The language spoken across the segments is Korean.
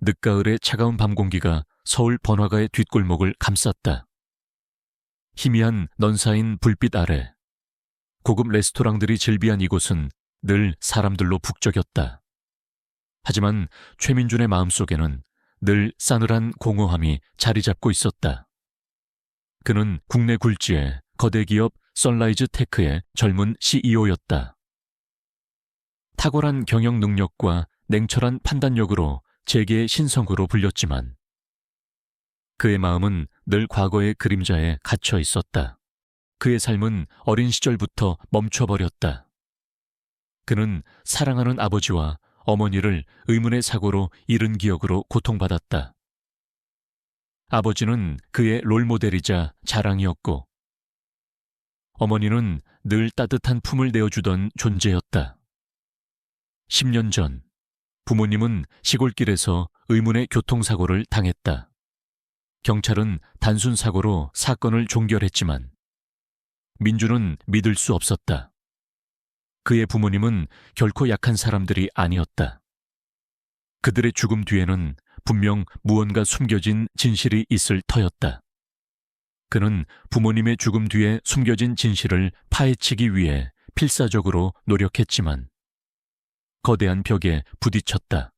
늦가을의 차가운 밤 공기가 서울 번화가의 뒷골목을 감쌌다. 희미한 넌사인 불빛 아래 고급 레스토랑들이 즐비한 이곳은 늘 사람들로 북적였다. 하지만 최민준의 마음속에는 늘 싸늘한 공허함이 자리 잡고 있었다. 그는 국내 굴지의 거대 기업 선라이즈 테크의 젊은 CEO였다. 탁월한 경영 능력과 냉철한 판단력으로 재계의 신성으로 불렸지만 그의 마음은 늘 과거의 그림자에 갇혀 있었다. 그의 삶은 어린 시절부터 멈춰버렸다. 그는 사랑하는 아버지와 어머니를 의문의 사고로 잃은 기억으로 고통받았다. 아버지는 그의 롤모델이자 자랑이었고 어머니는 늘 따뜻한 품을 내어주던 존재였다. 10년 전 부모님은 시골길에서 의문의 교통사고를 당했다. 경찰은 단순 사고로 사건을 종결했지만 민주는 믿을 수 없었다. 그의 부모님은 결코 약한 사람들이 아니었다. 그들의 죽음 뒤에는 분명 무언가 숨겨진 진실이 있을 터였다. 그는 부모님의 죽음 뒤에 숨겨진 진실을 파헤치기 위해 필사적으로 노력했지만 거대한 벽에 부딪혔다.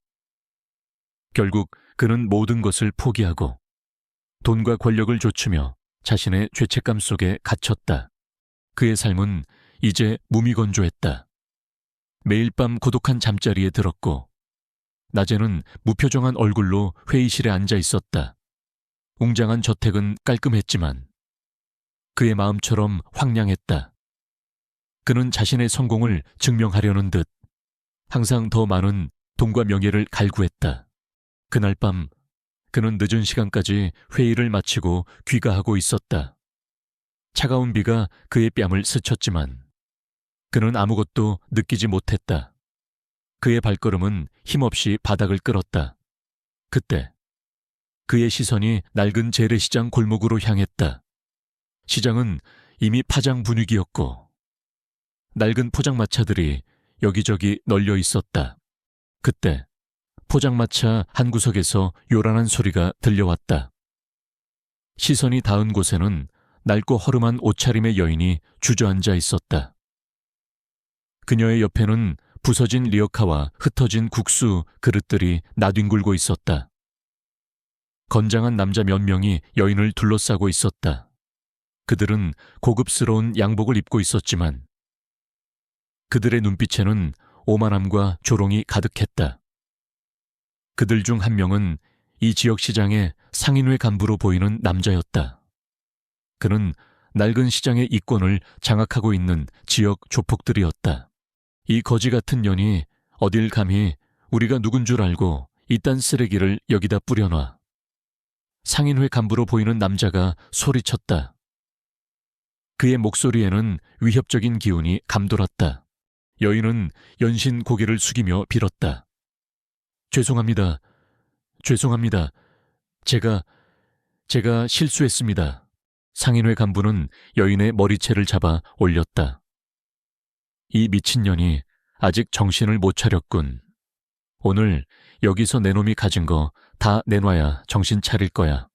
결국 그는 모든 것을 포기하고 돈과 권력을 좇으며 자신의 죄책감 속에 갇혔다. 그의 삶은 이제 무미건조했다. 매일 밤 고독한 잠자리에 들었고 낮에는 무표정한 얼굴로 회의실에 앉아 있었다. 웅장한 저택은 깔끔했지만 그의 마음처럼 황량했다. 그는 자신의 성공을 증명하려는 듯 항상 더 많은 돈과 명예를 갈구했다. 그날 밤 그는 늦은 시간까지 회의를 마치고 귀가하고 있었다. 차가운 비가 그의 뺨을 스쳤지만 그는 아무것도 느끼지 못했다. 그의 발걸음은 힘없이 바닥을 끌었다. 그때 그의 시선이 낡은 재래시장 골목으로 향했다. 시장은 이미 파장 분위기였고 낡은 포장마차들이 여기저기 널려 있었다. 그때 포장마차 한 구석에서 요란한 소리가 들려왔다. 시선이 닿은 곳에는 낡고 허름한 옷차림의 여인이 주저앉아 있었다. 그녀의 옆에는 부서진 리어카와 흩어진 국수 그릇들이 나뒹굴고 있었다. 건장한 남자 몇 명이 여인을 둘러싸고 있었다. 그들은 고급스러운 양복을 입고 있었지만 그들의 눈빛에는 오만함과 조롱이 가득했다. 그들 중 한 명은 이 지역 시장의 상인회 간부로 보이는 남자였다. 그는 낡은 시장의 이권을 장악하고 있는 지역 조폭들이었다. 이 거지 같은 년이 어딜 감히 우리가 누군 줄 알고 이딴 쓰레기를 여기다 뿌려놔. 상인회 간부로 보이는 남자가 소리쳤다. 그의 목소리에는 위협적인 기운이 감돌았다. 여인은 연신 고개를 숙이며 빌었다. 죄송합니다. 죄송합니다. 제가 실수했습니다. 상인회 간부는 여인의 머리채를 잡아 올렸다. 이 미친년이 아직 정신을 못 차렸군. 오늘 여기서 내 놈이 가진 거 다 내놔야 정신 차릴 거야.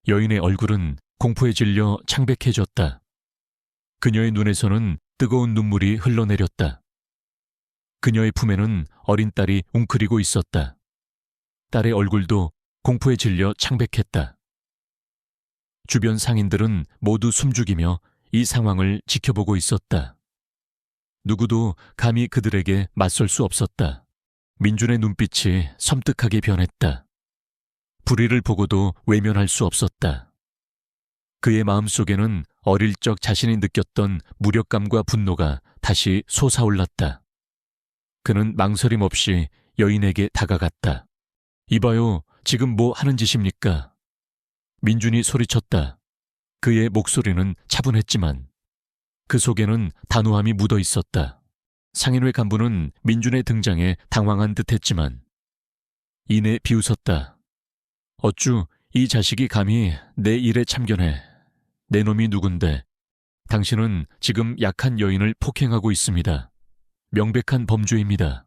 여인의 얼굴은 공포에 질려 창백해졌다. 그녀의 눈에서는 뜨거운 눈물이 흘러내렸다. 그녀의 품에는 어린 딸이 웅크리고 있었다. 딸의 얼굴도 공포에 질려 창백했다. 주변 상인들은 모두 숨죽이며 이 상황을 지켜보고 있었다. 누구도 감히 그들에게 맞설 수 없었다. 민준의 눈빛이 섬뜩하게 변했다. 불의를 보고도 외면할 수 없었다. 그의 마음속에는 어릴 적 자신이 느꼈던 무력감과 분노가 다시 솟아올랐다. 그는 망설임 없이 여인에게 다가갔다. 이봐요, 지금 뭐 하는 짓입니까? 민준이 소리쳤다. 그의 목소리는 차분했지만 그 속에는 단호함이 묻어 있었다. 상인회 간부는 민준의 등장에 당황한 듯했지만 이내 비웃었다. 어쭈 이 자식이 감히 내 일에 참견해. 내 놈이 누군데. 당신은 지금 약한 여인을 폭행하고 있습니다. 명백한 범죄입니다.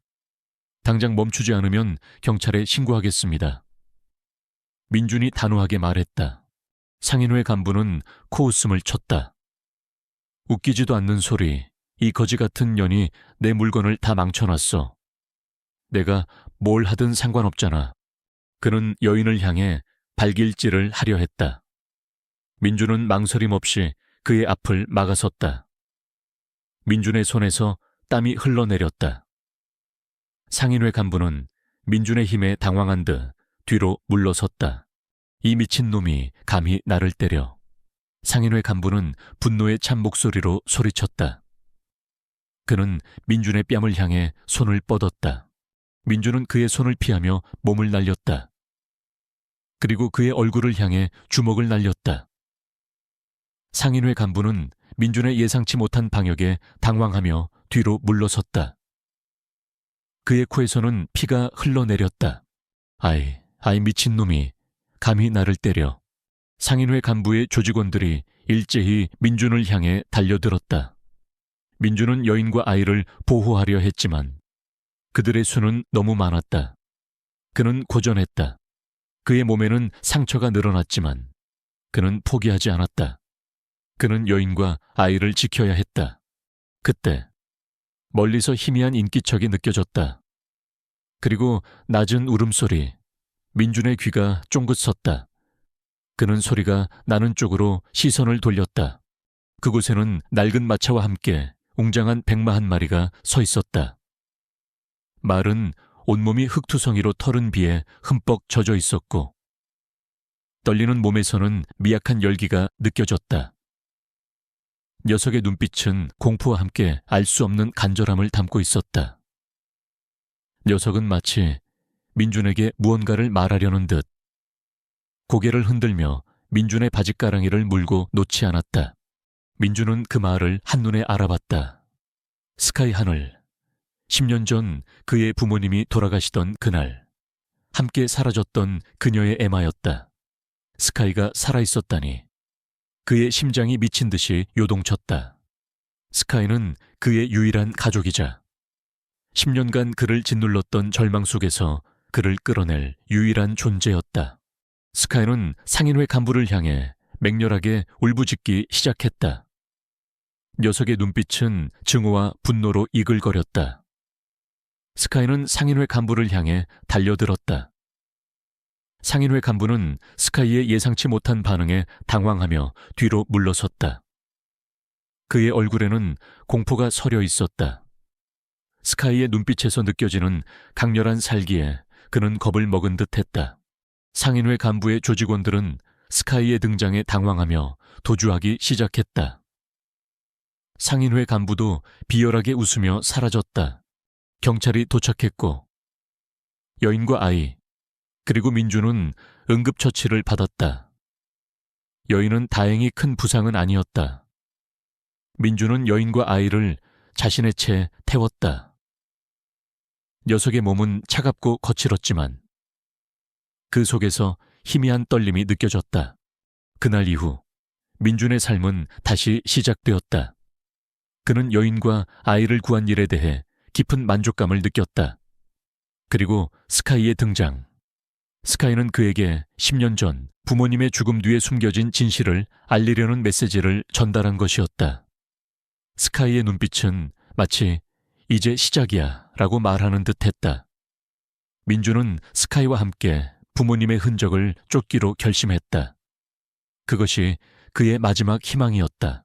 당장 멈추지 않으면 경찰에 신고하겠습니다. 민준이 단호하게 말했다. 상인회 간부는 코웃음을 쳤다. 웃기지도 않는 소리, 이 거지 같은 년이 내 물건을 다 망쳐놨어. 내가 뭘 하든 상관없잖아. 그는 여인을 향해 발길질을 하려 했다. 민준은 망설임 없이 그의 앞을 막아섰다. 민준의 손에서 땀이 흘러내렸다. 상인회 간부는 민준의 힘에 당황한 듯 뒤로 물러섰다. 이 미친놈이 감히 나를 때려. 상인회 간부는 분노의 찬 목소리로 소리쳤다. 그는 민준의 뺨을 향해 손을 뻗었다. 민준은 그의 손을 피하며 몸을 날렸다. 그리고 그의 얼굴을 향해 주먹을 날렸다. 상인회 간부는 민준의 예상치 못한 방역에 당황하며 뒤로 물러섰다. 그의 코에서는 피가 흘러내렸다. 아이 미친놈이 감히 나를 때려. 상인회 간부의 조직원들이 일제히 민준을 향해 달려들었다. 민준은 여인과 아이를 보호하려 했지만 그들의 수는 너무 많았다. 그는 고전했다. 그의 몸에는 상처가 늘어났지만 그는 포기하지 않았다. 그는 여인과 아이를 지켜야 했다. 그때 멀리서 희미한 인기척이 느껴졌다. 그리고 낮은 울음소리, 민준의 귀가 쫑긋 섰다. 그는 소리가 나는 쪽으로 시선을 돌렸다. 그곳에는 낡은 마차와 함께 웅장한 백마 한 마리가 서 있었다. 말은 온몸이 흙투성이로 털은 비에 흠뻑 젖어 있었고 떨리는 몸에서는 미약한 열기가 느껴졌다. 녀석의 눈빛은 공포와 함께 알 수 없는 간절함을 담고 있었다. 녀석은 마치 민준에게 무언가를 말하려는 듯 고개를 흔들며 민준의 바짓가랑이를 물고 놓지 않았다. 민준은 그 말을 한눈에 알아봤다. 스카이 하늘, 10년 전 그의 부모님이 돌아가시던 그날 함께 사라졌던 그녀의 애마였다. 스카이가 살아있었다니. 그의 심장이 미친 듯이 요동쳤다. 스카이는 그의 유일한 가족이자 10년간 그를 짓눌렀던 절망 속에서 그를 끌어낼 유일한 존재였다. 스카이는 상인회 간부를 향해 맹렬하게 울부짖기 시작했다. 녀석의 눈빛은 증오와 분노로 이글거렸다. 스카이는 상인회 간부를 향해 달려들었다. 상인회 간부는 스카이의 예상치 못한 반응에 당황하며 뒤로 물러섰다. 그의 얼굴에는 공포가 서려 있었다. 스카이의 눈빛에서 느껴지는 강렬한 살기에 그는 겁을 먹은 듯했다. 상인회 간부의 조직원들은 스카이의 등장에 당황하며 도주하기 시작했다. 상인회 간부도 비열하게 웃으며 사라졌다. 경찰이 도착했고 여인과 아이 그리고 민준은 응급처치를 받았다. 여인은 다행히 큰 부상은 아니었다. 민준은 여인과 아이를 자신의 채 태웠다. 녀석의 몸은 차갑고 거칠었지만 그 속에서 희미한 떨림이 느껴졌다. 그날 이후 민준의 삶은 다시 시작되었다. 그는 여인과 아이를 구한 일에 대해 깊은 만족감을 느꼈다. 그리고 스카이의 등장. 스카이는 그에게 10년 전 부모님의 죽음 뒤에 숨겨진 진실을 알리려는 메시지를 전달한 것이었다. 스카이의 눈빛은 마치 이제 시작이야 라고 말하는 듯했다. 민준은 스카이와 함께 부모님의 흔적을 쫓기로 결심했다. 그것이 그의 마지막 희망이었다.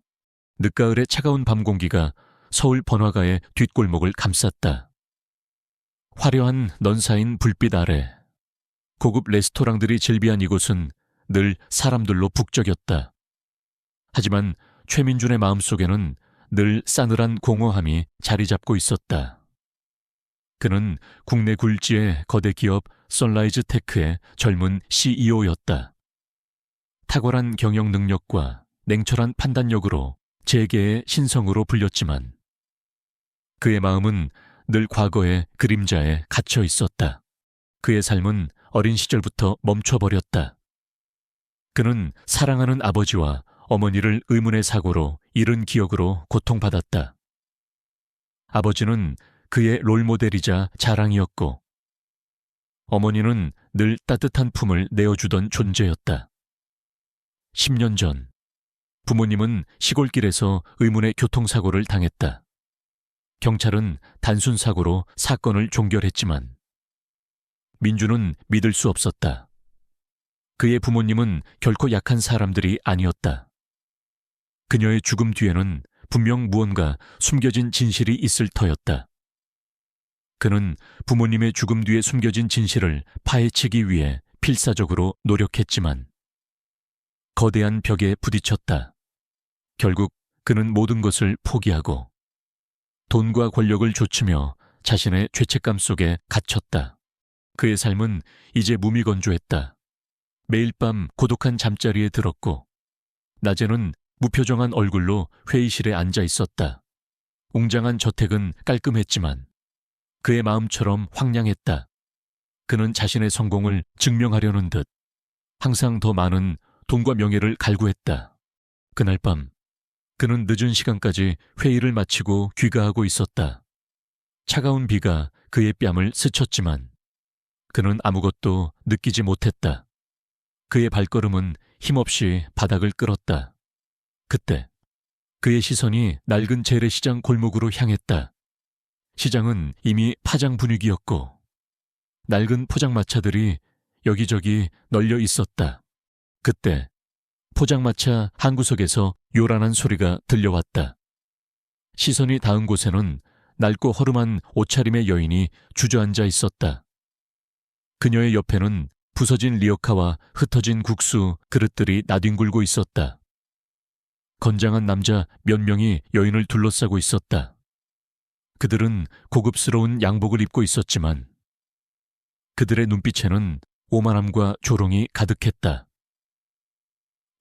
늦가을의 차가운 밤 공기가 서울 번화가의 뒷골목을 감쌌다. 화려한 넌사인 불빛 아래 고급 레스토랑들이 즐비한 이곳은 늘 사람들로 북적였다. 하지만 최민준의 마음속에는 늘 싸늘한 공허함이 자리 잡고 있었다. 그는 국내 굴지의 거대 기업 선라이즈 테크의 젊은 CEO였다. 탁월한 경영 능력과 냉철한 판단력으로 재계의 신성으로 불렸지만 그의 마음은 늘 과거의 그림자에 갇혀 있었다. 그의 삶은 어린 시절부터 멈춰버렸다. 그는 사랑하는 아버지와 어머니를 의문의 사고로 잃은 기억으로 고통받았다. 아버지는 그의 롤모델이자 자랑이었고 어머니는 늘 따뜻한 품을 내어주던 존재였다. 10년 전, 부모님은 시골길에서 의문의 교통사고를 당했다. 경찰은 단순 사고로 사건을 종결했지만 민주는 믿을 수 없었다. 그의 부모님은 결코 약한 사람들이 아니었다. 그녀의 죽음 뒤에는 분명 무언가 숨겨진 진실이 있을 터였다. 그는 부모님의 죽음 뒤에 숨겨진 진실을 파헤치기 위해 필사적으로 노력했지만 거대한 벽에 부딪혔다. 결국 그는 모든 것을 포기하고 돈과 권력을 좇으며 자신의 죄책감 속에 갇혔다. 그의 삶은 이제 무미건조했다. 매일 밤 고독한 잠자리에 들었고 낮에는 무표정한 얼굴로 회의실에 앉아 있었다. 웅장한 저택은 깔끔했지만 그의 마음처럼 황량했다. 그는 자신의 성공을 증명하려는 듯 항상 더 많은 돈과 명예를 갈구했다. 그날 밤 그는 늦은 시간까지 회의를 마치고 귀가하고 있었다. 차가운 비가 그의 뺨을 스쳤지만 그는 아무것도 느끼지 못했다. 그의 발걸음은 힘없이 바닥을 끌었다. 그때 그의 시선이 낡은 재래시장 골목으로 향했다. 시장은 이미 파장 분위기였고 낡은 포장마차들이 여기저기 널려 있었다. 그때 포장마차 한 구석에서 요란한 소리가 들려왔다. 시선이 닿은 곳에는 낡고 허름한 옷차림의 여인이 주저앉아 있었다. 그녀의 옆에는 부서진 리어카와 흩어진 국수 그릇들이 나뒹굴고 있었다. 건장한 남자 몇 명이 여인을 둘러싸고 있었다. 그들은 고급스러운 양복을 입고 있었지만 그들의 눈빛에는 오만함과 조롱이 가득했다.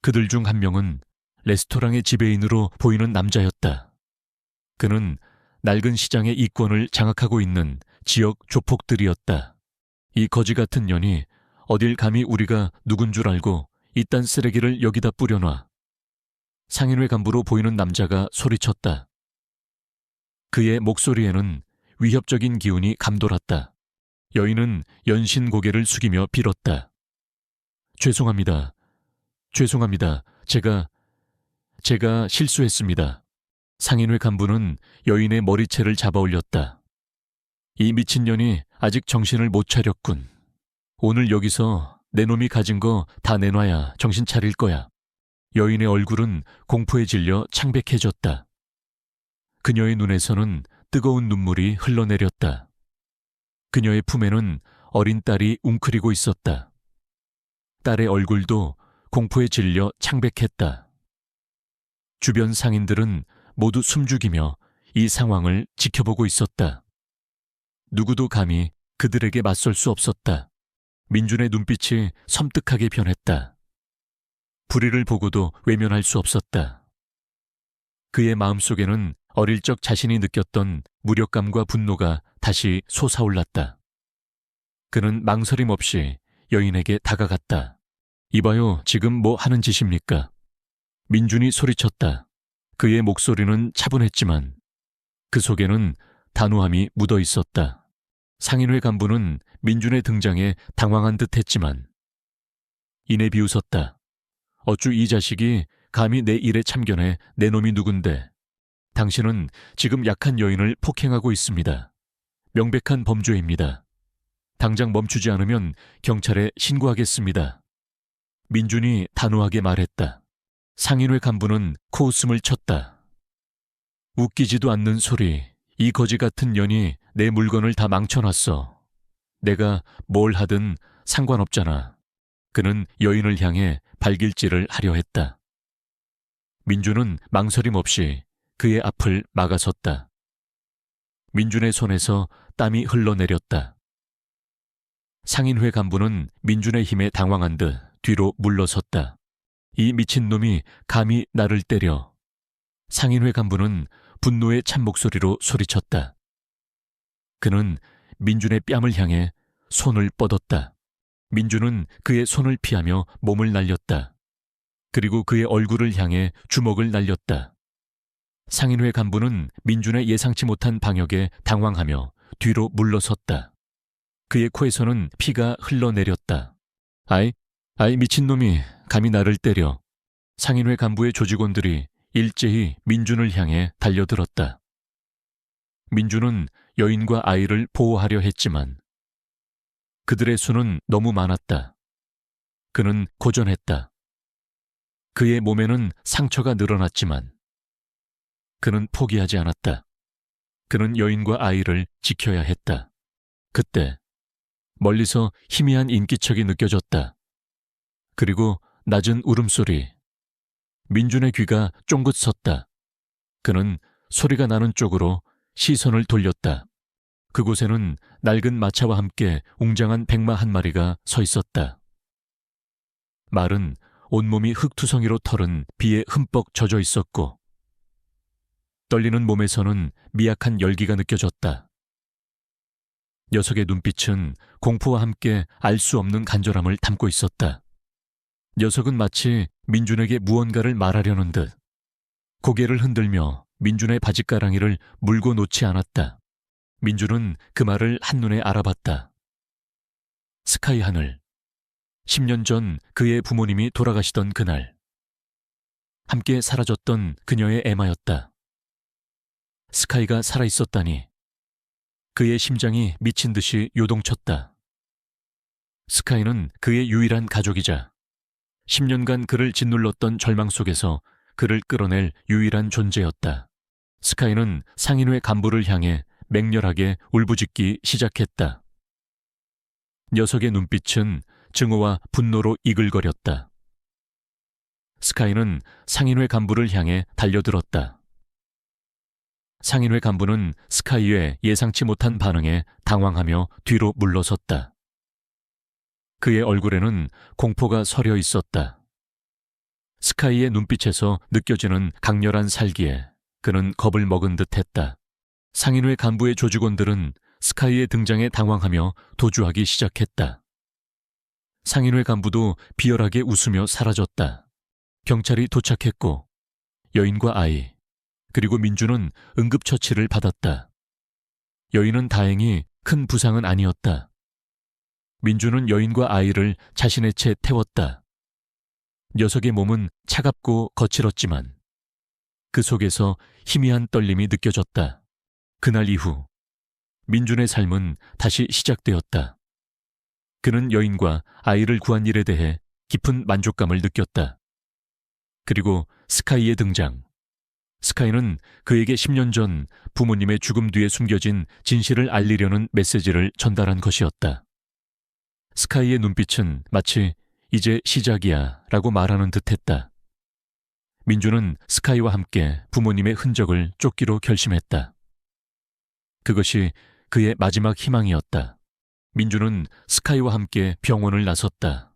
그들 중 한 명은 레스토랑의 지배인으로 보이는 남자였다. 그는 낡은 시장의 이권을 장악하고 있는 지역 조폭들이었다. 이 거지 같은 년이 어딜 감히 우리가 누군 줄 알고 이딴 쓰레기를 여기다 뿌려놔. 상인회 간부로 보이는 남자가 소리쳤다. 그의 목소리에는 위협적인 기운이 감돌았다. 여인은 연신 고개를 숙이며 빌었다. 죄송합니다. 죄송합니다. 제가 실수했습니다. 상인회 간부는 여인의 머리채를 잡아 올렸다. 이 미친년이 아직 정신을 못 차렸군. 오늘 여기서 내 놈이 가진 거 다 내놔야 정신 차릴 거야. 여인의 얼굴은 공포에 질려 창백해졌다. 그녀의 눈에서는 뜨거운 눈물이 흘러내렸다. 그녀의 품에는 어린 딸이 웅크리고 있었다. 딸의 얼굴도 공포에 질려 창백했다. 주변 상인들은 모두 숨죽이며 이 상황을 지켜보고 있었다. 누구도 감히 그들에게 맞설 수 없었다. 민준의 눈빛이 섬뜩하게 변했다. 불의를 보고도 외면할 수 없었다. 그의 마음속에는 어릴 적 자신이 느꼈던 무력감과 분노가 다시 솟아올랐다. 그는 망설임 없이 여인에게 다가갔다. 이봐요, 지금 뭐 하는 짓입니까? 민준이 소리쳤다. 그의 목소리는 차분했지만 그 속에는 단호함이 묻어 있었다. 상인회 간부는 민준의 등장에 당황한 듯 했지만 이내 비웃었다. 어쭈 이 자식이 감히 내 일에 참견해 내 놈이 누군데. 당신은 지금 약한 여인을 폭행하고 있습니다. 명백한 범죄입니다. 당장 멈추지 않으면 경찰에 신고하겠습니다. 민준이 단호하게 말했다. 상인회 간부는 코웃음을 쳤다. 웃기지도 않는 소리. 이 거지 같은 년이 내 물건을 다 망쳐놨어. 내가 뭘 하든 상관없잖아. 그는 여인을 향해 발길질을 하려 했다. 민준은 망설임 없이 그의 앞을 막아섰다. 민준의 손에서 땀이 흘러내렸다. 상인회 간부는 민준의 힘에 당황한 듯 뒤로 물러섰다. 이 미친놈이 감히 나를 때려. 상인회 간부는 분노의 찬 목소리로 소리쳤다. 그는 민준의 뺨을 향해 손을 뻗었다. 민준은 그의 손을 피하며 몸을 날렸다. 그리고 그의 얼굴을 향해 주먹을 날렸다. 상인회 간부는 민준의 예상치 못한 방역에 당황하며 뒤로 물러섰다. 그의 코에서는 피가 흘러내렸다. 아이, 미친놈이 감히 나를 때려. 상인회 간부의 조직원들이 일제히 민준을 향해 달려들었다. 민준은 여인과 아이를 보호하려 했지만 그들의 수는 너무 많았다. 그는 고전했다. 그의 몸에는 상처가 늘어났지만 그는 포기하지 않았다. 그는 여인과 아이를 지켜야 했다. 그때 멀리서 희미한 인기척이 느껴졌다. 그리고 낮은 울음소리. 민준의 귀가 쫑긋 섰다. 그는 소리가 나는 쪽으로 시선을 돌렸다. 그곳에는 낡은 마차와 함께 웅장한 백마 한 마리가 서 있었다. 말은 온몸이 흙투성이로 털은 비에 흠뻑 젖어 있었고 떨리는 몸에서는 미약한 열기가 느껴졌다. 녀석의 눈빛은 공포와 함께 알 수 없는 간절함을 담고 있었다. 녀석은 마치 민준에게 무언가를 말하려는 듯 고개를 흔들며 민준의 바짓가랑이를 물고 놓지 않았다. 민준은 그 말을 한눈에 알아봤다. 스카이 하늘. 10년 전 그의 부모님이 돌아가시던 그날. 함께 사라졌던 그녀의 애마였다. 스카이가 살아있었다니. 그의 심장이 미친 듯이 요동쳤다. 스카이는 그의 유일한 가족이자 10년간 그를 짓눌렀던 절망 속에서 그를 끌어낼 유일한 존재였다. 스카이는 상인회 간부를 향해 맹렬하게 울부짖기 시작했다. 녀석의 눈빛은 증오와 분노로 이글거렸다. 스카이는 상인회 간부를 향해 달려들었다. 상인회 간부는 스카이의 예상치 못한 반응에 당황하며 뒤로 물러섰다. 그의 얼굴에는 공포가 서려 있었다. 스카이의 눈빛에서 느껴지는 강렬한 살기에 그는 겁을 먹은 듯했다. 상인회 간부의 조직원들은 스카이의 등장에 당황하며 도주하기 시작했다. 상인회 간부도 비열하게 웃으며 사라졌다. 경찰이 도착했고 여인과 아이 그리고 민준은 응급처치를 받았다. 여인은 다행히 큰 부상은 아니었다. 민준은 여인과 아이를 자신의 채 태웠다. 녀석의 몸은 차갑고 거칠었지만 그 속에서 희미한 떨림이 느껴졌다. 그날 이후 민준의 삶은 다시 시작되었다. 그는 여인과 아이를 구한 일에 대해 깊은 만족감을 느꼈다. 그리고 스카이의 등장. 스카이는 그에게 10년 전 부모님의 죽음 뒤에 숨겨진 진실을 알리려는 메시지를 전달한 것이었다. 스카이의 눈빛은 마치 이제 시작이야 라고 말하는 듯했다. 민준은 스카이와 함께 부모님의 흔적을 쫓기로 결심했다. 그것이 그의 마지막 희망이었다. 민준은 스카이와 함께 병원을 나섰다.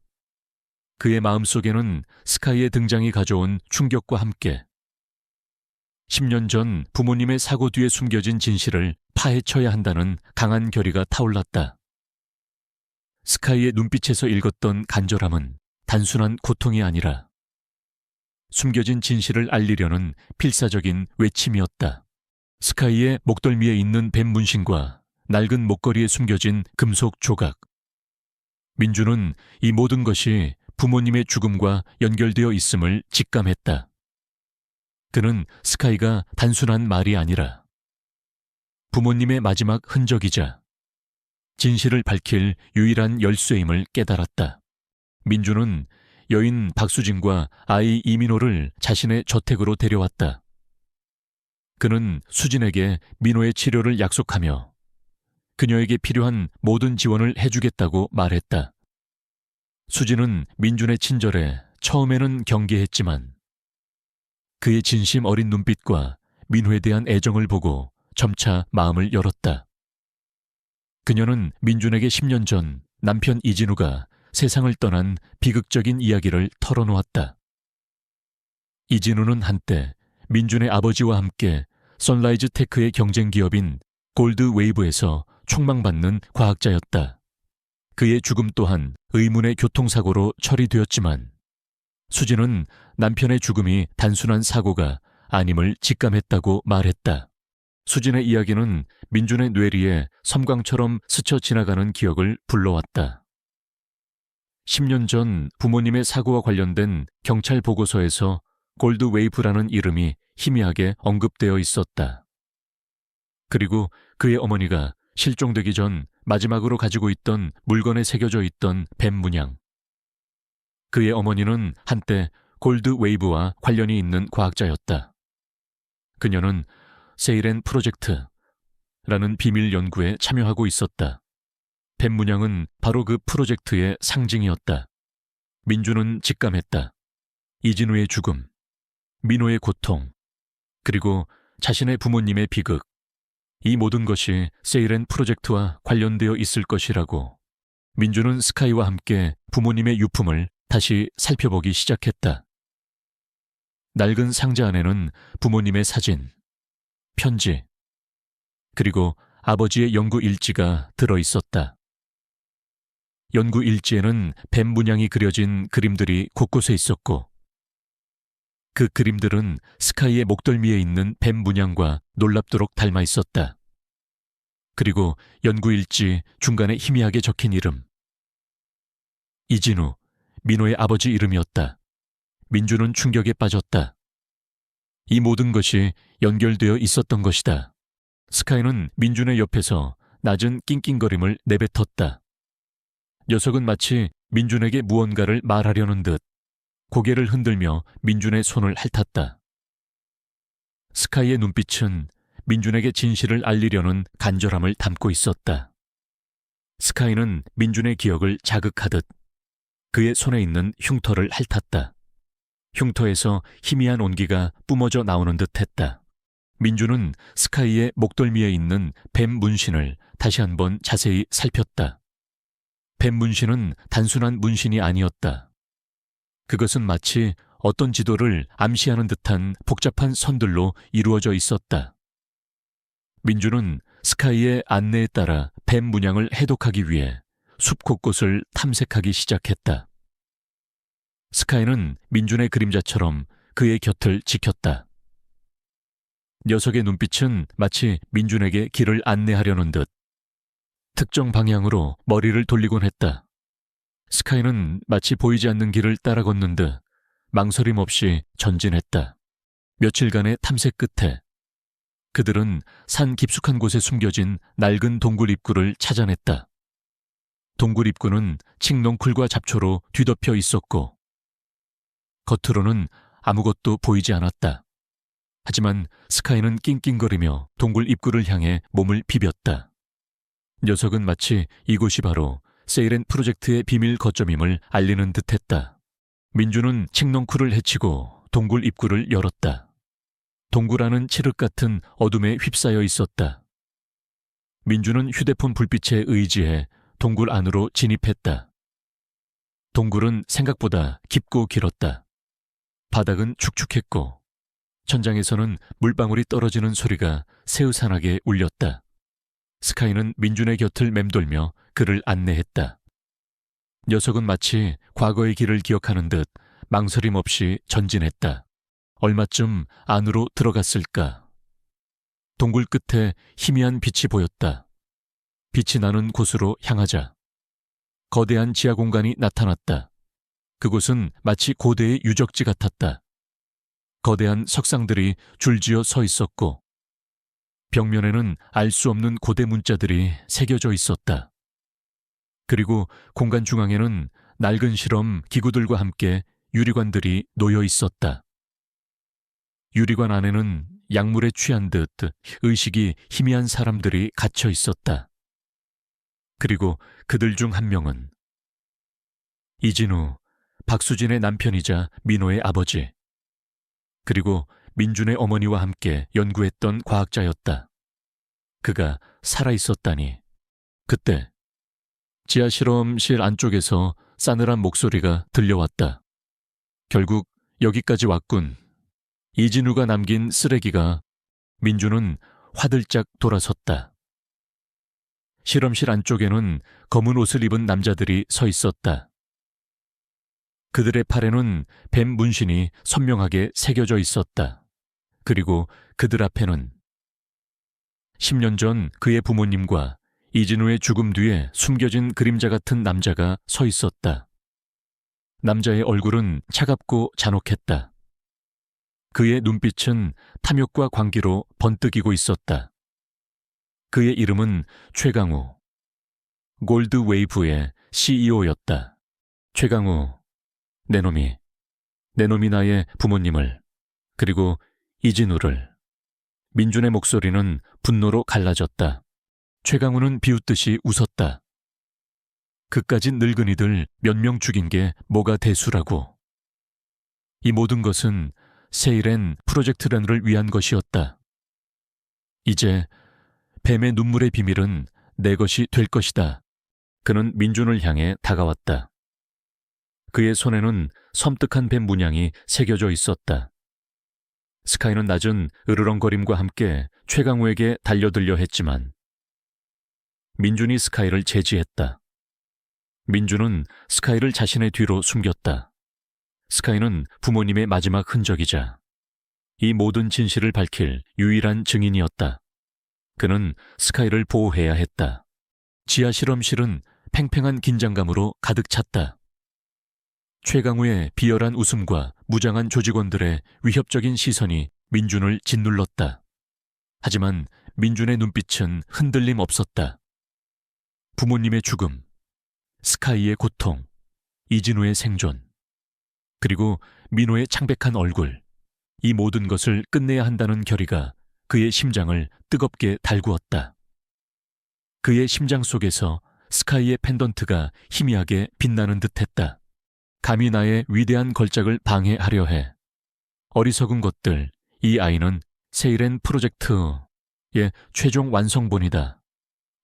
그의 마음속에는 스카이의 등장이 가져온 충격과 함께 10년 전 부모님의 사고 뒤에 숨겨진 진실을 파헤쳐야 한다는 강한 결의가 타올랐다. 스카이의 눈빛에서 읽었던 간절함은 단순한 고통이 아니라 숨겨진 진실을 알리려는 필사적인 외침이었다. 스카이의 목덜미에 있는 뱀 문신과 낡은 목걸이에 숨겨진 금속 조각. 민준은 이 모든 것이 부모님의 죽음과 연결되어 있음을 직감했다. 그는 스카이가 단순한 말이 아니라 부모님의 마지막 흔적이자 진실을 밝힐 유일한 열쇠임을 깨달았다. 민준은 여인 박수진과 아이 이민호를 자신의 저택으로 데려왔다. 그는 수진에게 민호의 치료를 약속하며 그녀에게 필요한 모든 지원을 해주겠다고 말했다. 수진은 민준의 친절에 처음에는 경계했지만 그의 진심 어린 눈빛과 민호에 대한 애정을 보고 점차 마음을 열었다. 그녀는 민준에게 10년 전 남편 이진우가 세상을 떠난 비극적인 이야기를 털어놓았다. 이진우는 한때 민준의 아버지와 함께 선라이즈 테크의 경쟁 기업인 골드 웨이브에서 촉망받는 과학자였다. 그의 죽음 또한 의문의 교통사고로 처리되었지만 수진은 남편의 죽음이 단순한 사고가 아님을 직감했다고 말했다. 수진의 이야기는 민준의 뇌리에 섬광처럼 스쳐 지나가는 기억을 불러왔다. 10년 전 부모님의 사고와 관련된 경찰 보고서에서 골드웨이브라는 이름이 희미하게 언급되어 있었다. 그리고 그의 어머니가 실종되기 전 마지막으로 가지고 있던 물건에 새겨져 있던 뱀 문양. 그의 어머니는 한때 골드웨이브와 관련이 있는 과학자였다. 그녀는 세이렌 프로젝트라는 비밀 연구에 참여하고 있었다. 뱀 문양은 바로 그 프로젝트의 상징이었다. 민주는 직감했다. 이진우의 죽음, 민호의 고통, 그리고 자신의 부모님의 비극, 이 모든 것이 세이렌 프로젝트와 관련되어 있을 것이라고. 민주는 스카이와 함께 부모님의 유품을 다시 살펴보기 시작했다. 낡은 상자 안에는 부모님의 사진, 편지, 그리고 아버지의 연구 일지가 들어있었다. 연구 일지에는 뱀 문양이 그려진 그림들이 곳곳에 있었고, 그 그림들은 스카이의 목덜미에 있는 뱀 문양과 놀랍도록 닮아 있었다. 그리고 연구 일지 중간에 희미하게 적힌 이름. 이진우, 민호의 아버지 이름이었다. 민주는 충격에 빠졌다. 이 모든 것이 연결되어 있었던 것이다. 스카이는 민준의 옆에서 낮은 낑낑거림을 내뱉었다. 녀석은 마치 민준에게 무언가를 말하려는 듯 고개를 흔들며 민준의 손을 핥았다. 스카이의 눈빛은 민준에게 진실을 알리려는 간절함을 담고 있었다. 스카이는 민준의 기억을 자극하듯 그의 손에 있는 흉터를 핥았다. 흉터에서 희미한 온기가 뿜어져 나오는 듯 했다. 민준은 스카이의 목덜미에 있는 뱀 문신을 다시 한번 자세히 살폈다. 뱀 문신은 단순한 문신이 아니었다. 그것은 마치 어떤 지도를 암시하는 듯한 복잡한 선들로 이루어져 있었다. 민주는 스카이의 안내에 따라 뱀 문양을 해독하기 위해 숲 곳곳을 탐색하기 시작했다. 스카이는 민준의 그림자처럼 그의 곁을 지켰다. 녀석의 눈빛은 마치 민준에게 길을 안내하려는 듯 특정 방향으로 머리를 돌리곤 했다. 스카이는 마치 보이지 않는 길을 따라 걷는 듯 망설임 없이 전진했다. 며칠간의 탐색 끝에 그들은 산 깊숙한 곳에 숨겨진 낡은 동굴 입구를 찾아냈다. 동굴 입구는 칡넝쿨과 잡초로 뒤덮여 있었고 겉으로는 아무것도 보이지 않았다. 하지만 스카이는 낑낑거리며 동굴 입구를 향해 몸을 비볐다. 녀석은 마치 이곳이 바로 세이렌 프로젝트의 비밀 거점임을 알리는 듯했다. 민주는 칡넝쿨을 헤치고 동굴 입구를 열었다. 동굴 안은 칠흑 같은 어둠에 휩싸여 있었다. 민주는 휴대폰 불빛에 의지해 동굴 안으로 진입했다. 동굴은 생각보다 깊고 길었다. 바닥은 축축했고 천장에서는 물방울이 떨어지는 소리가 새우산하게 울렸다. 스카이는 민준의 곁을 맴돌며 그를 안내했다. 녀석은 마치 과거의 길을 기억하는 듯 망설임 없이 전진했다. 얼마쯤 안으로 들어갔을까? 동굴 끝에 희미한 빛이 보였다. 빛이 나는 곳으로 향하자 거대한 지하 공간이 나타났다. 그곳은 마치 고대의 유적지 같았다. 거대한 석상들이 줄지어 서 있었고 벽면에는 알 수 없는 고대 문자들이 새겨져 있었다. 그리고 공간 중앙에는 낡은 실험 기구들과 함께 유리관들이 놓여 있었다. 유리관 안에는 약물에 취한 듯 의식이 희미한 사람들이 갇혀 있었다. 그리고 그들 중 한 명은 이진우, 박수진의 남편이자 민호의 아버지, 그리고 민준의 어머니와 함께 연구했던 과학자였다. 그가 살아있었다니. 그때 지하 실험실 안쪽에서 싸늘한 목소리가 들려왔다. 결국 여기까지 왔군. 이진우가 남긴 쓰레기가. 민준은 화들짝 돌아섰다. 실험실 안쪽에는 검은 옷을 입은 남자들이 서 있었다. 그들의 팔에는 뱀 문신이 선명하게 새겨져 있었다. 그리고 그들 앞에는 10년 전 그의 부모님과 이진우의 죽음 뒤에 숨겨진 그림자 같은 남자가 서 있었다. 남자의 얼굴은 차갑고 잔혹했다. 그의 눈빛은 탐욕과 광기로 번뜩이고 있었다. 그의 이름은 최강우, 골드웨이브의 CEO였다. 최강우, 내 놈이 나의 부모님을, 그리고 이진우를. 민준의 목소리는 분노로 갈라졌다. 최강우는 비웃듯이 웃었다. 그까짓 늙은이들 몇 명 죽인 게 뭐가 대수라고. 이 모든 것은 세일앤 프로젝트라를 위한 것이었다. 이제 뱀의 눈물의 비밀은 내 것이 될 것이다. 그는 민준을 향해 다가왔다. 그의 손에는 섬뜩한 뱀 문양이 새겨져 있었다. 스카이는 낮은 으르렁거림과 함께 최강우에게 달려들려 했지만 민준이 스카이를 제지했다. 민준은 스카이를 자신의 뒤로 숨겼다. 스카이는 부모님의 마지막 흔적이자 이 모든 진실을 밝힐 유일한 증인이었다. 그는 스카이를 보호해야 했다. 지하 실험실은 팽팽한 긴장감으로 가득 찼다. 최강우의 비열한 웃음과 무장한 조직원들의 위협적인 시선이 민준을 짓눌렀다. 하지만 민준의 눈빛은 흔들림 없었다. 부모님의 죽음, 스카이의 고통, 이진우의 생존, 그리고 민호의 창백한 얼굴, 이 모든 것을 끝내야 한다는 결의가 그의 심장을 뜨겁게 달구었다. 그의 심장 속에서 스카이의 펜던트가 희미하게 빛나는 듯했다. 감히 나의 위대한 걸작을 방해하려 해. 어리석은 것들, 이 아이는 세일앤 프로젝트의 최종 완성본이다.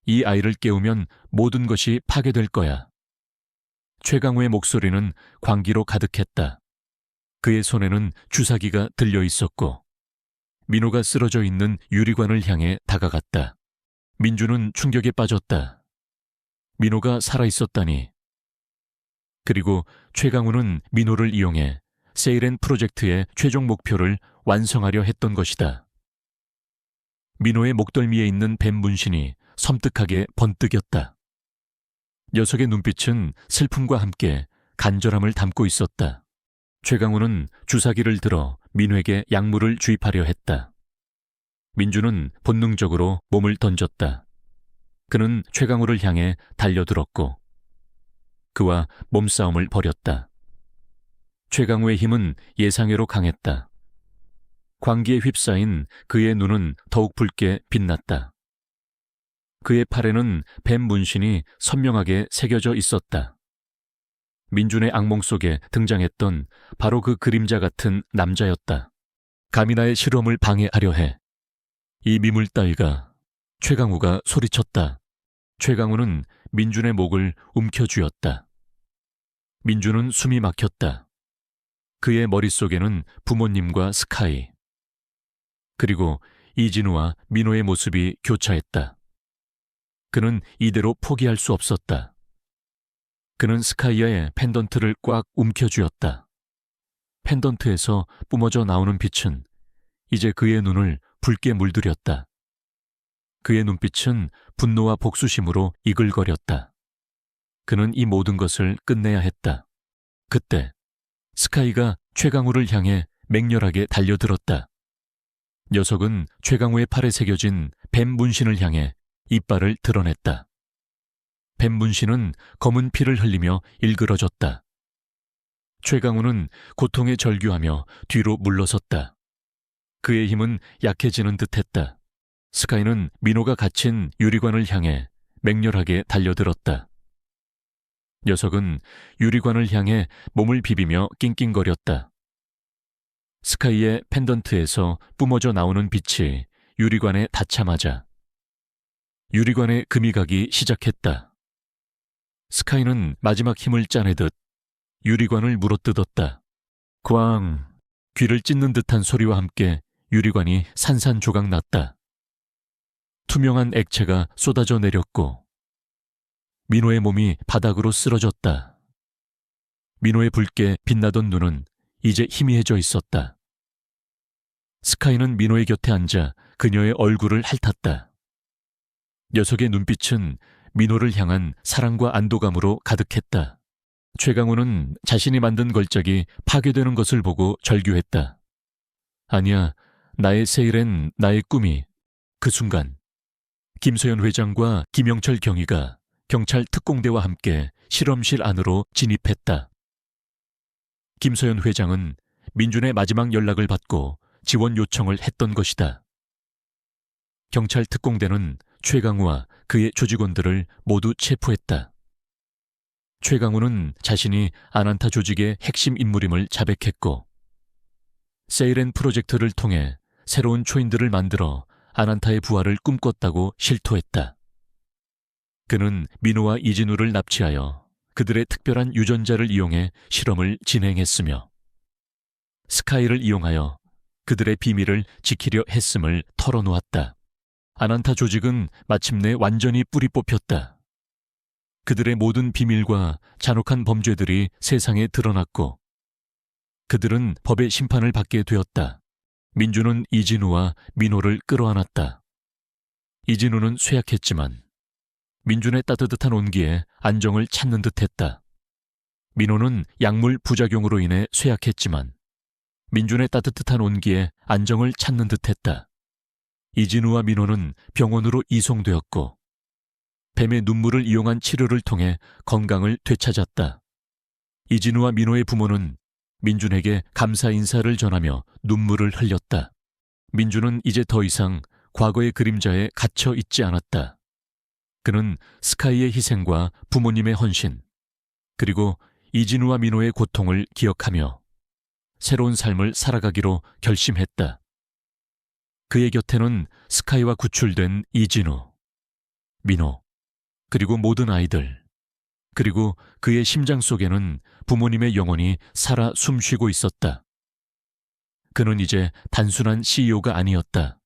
이 아이를 깨우면 모든 것이 파괴될 거야. 최강우의 목소리는 광기로 가득했다. 그의 손에는 주사기가 들려 있었고 민호가 쓰러져 있는 유리관을 향해 다가갔다. 민준은 충격에 빠졌다. 민호가 살아있었다니. 그리고 최강우는 민호를 이용해 세일앤 프로젝트의 최종 목표를 완성하려 했던 것이다. 민호의 목덜미에 있는 뱀 문신이 섬뜩하게 번뜩였다. 녀석의 눈빛은 슬픔과 함께 간절함을 담고 있었다. 최강우는 주사기를 들어 민호에게 약물을 주입하려 했다. 민준은 본능적으로 몸을 던졌다. 그는 최강우를 향해 달려들었고 그와 몸싸움을 벌였다. 최강우의 힘은 예상외로 강했다. 광기에 휩싸인 그의 눈은 더욱 붉게 빛났다. 그의 팔에는 뱀 문신이 선명하게 새겨져 있었다. 민준의 악몽 속에 등장했던 바로 그 그림자 같은 남자였다. 감히 나의 실험을 방해하려 해. 이 미물 따위가. 최강우가 소리쳤다. 최강우는 민준의 목을 움켜쥐었다. 민준은 숨이 막혔다. 그의 머릿속에는 부모님과 스카이, 그리고 이진우와 민호의 모습이 교차했다. 그는 이대로 포기할 수 없었다. 그는 스카이의 펜던트를 꽉 움켜쥐었다. 펜던트에서 뿜어져 나오는 빛은 이제 그의 눈을 붉게 물들였다. 그의 눈빛은 분노와 복수심으로 이글거렸다. 그는 이 모든 것을 끝내야 했다. 그때 스카이가 최강우를 향해 맹렬하게 달려들었다. 녀석은 최강우의 팔에 새겨진 뱀 문신을 향해 이빨을 드러냈다. 뱀 문신은 검은 피를 흘리며 일그러졌다. 최강우는 고통에 절규하며 뒤로 물러섰다. 그의 힘은 약해지는 듯했다. 스카이는 민호가 갇힌 유리관을 향해 맹렬하게 달려들었다. 녀석은 유리관을 향해 몸을 비비며 낑낑거렸다. 스카이의 펜던트에서 뿜어져 나오는 빛이 유리관에 닿자마자 유리관에 금이 가기 시작했다. 스카이는 마지막 힘을 짜내듯 유리관을 물어뜯었다. 꽝! 귀를 찢는 듯한 소리와 함께 유리관이 산산조각 났다. 투명한 액체가 쏟아져 내렸고 민호의 몸이 바닥으로 쓰러졌다. 민호의 붉게 빛나던 눈은 이제 희미해져 있었다. 스카이는 민호의 곁에 앉아 그녀의 얼굴을 핥았다. 녀석의 눈빛은 민호를 향한 사랑과 안도감으로 가득했다. 최강우는 자신이 만든 걸작이 파괴되는 것을 보고 절규했다. 아니야, 나의 세일엔 나의 꿈이. 그 순간 김소연 회장과 김영철 경위가 경찰 특공대와 함께 실험실 안으로 진입했다. 김소연 회장은 민준의 마지막 연락을 받고 지원 요청을 했던 것이다. 경찰 특공대는 최강우와 그의 조직원들을 모두 체포했다. 최강우는 자신이 아난타 조직의 핵심 인물임을 자백했고, 세이렌 프로젝트를 통해 새로운 초인들을 만들어 아난타의 부활을 꿈꿨다고 실토했다. 그는 민호와 이진우를 납치하여 그들의 특별한 유전자를 이용해 실험을 진행했으며, 스카이를 이용하여 그들의 비밀을 지키려 했음을 털어놓았다. 아난타 조직은 마침내 완전히 뿌리 뽑혔다. 그들의 모든 비밀과 잔혹한 범죄들이 세상에 드러났고, 그들은 법의 심판을 받게 되었다. 민주는 이진우와 민호를 끌어안았다. 이진우는 쇠약했지만 민준의 따뜻한 온기에 안정을 찾는 듯했다. 민호는 약물 부작용으로 인해 쇠약했지만 민준의 따뜻한 온기에 안정을 찾는 듯했다. 이진우와 민호는 병원으로 이송되었고, 뱀의 눈물을 이용한 치료를 통해 건강을 되찾았다. 이진우와 민호의 부모는 민준에게 감사 인사를 전하며 눈물을 흘렸다. 민준은 이제 더 이상 과거의 그림자에 갇혀 있지 않았다. 그는 스카이의 희생과 부모님의 헌신, 그리고 이진우와 민호의 고통을 기억하며 새로운 삶을 살아가기로 결심했다. 그의 곁에는 스카이와 구출된 이진우, 민호, 그리고 모든 아이들, 그리고 그의 심장 속에는 부모님의 영혼이 살아 숨쉬고 있었다. 그는 이제 단순한 CEO가 아니었다.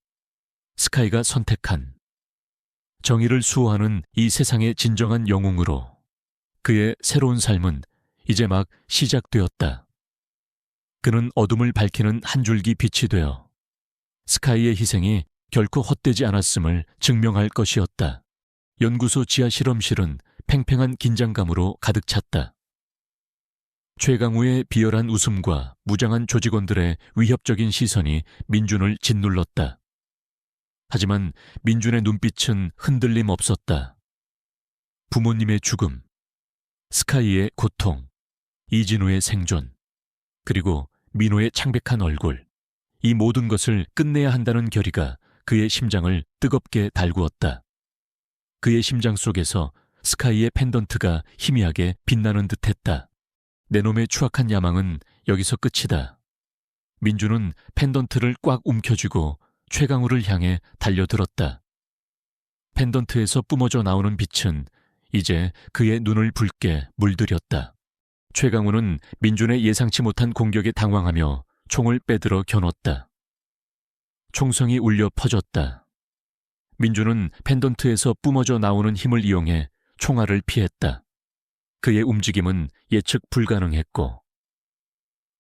스카이가 선택한, 정의를 수호하는 이 세상의 진정한 영웅으로 그의 새로운 삶은 이제 막 시작되었다. 그는 어둠을 밝히는 한 줄기 빛이 되어 스카이의 희생이 결코 헛되지 않았음을 증명할 것이었다. 연구소 지하 실험실은 팽팽한 긴장감으로 가득 찼다. 최강우의 비열한 웃음과 무장한 조직원들의 위협적인 시선이 민준을 짓눌렀다. 하지만 민준의 눈빛은 흔들림 없었다. 부모님의 죽음, 스카이의 고통, 이진우의 생존, 그리고 민호의 창백한 얼굴, 이 모든 것을 끝내야 한다는 결의가 그의 심장을 뜨겁게 달구었다. 그의 심장 속에서 스카이의 펜던트가 희미하게 빛나는 듯했다. 내 놈의 추악한 야망은 여기서 끝이다. 민주는 펜던트를 꽉 움켜쥐고 최강우를 향해 달려들었다. 펜던트에서 뿜어져 나오는 빛은 이제 그의 눈을 붉게 물들였다. 최강우는 민준의 예상치 못한 공격에 당황하며 총을 빼들어 겨눴다. 총성이 울려 퍼졌다. 민준은 펜던트에서 뿜어져 나오는 힘을 이용해 총알을 피했다. 그의 움직임은 예측 불가능했고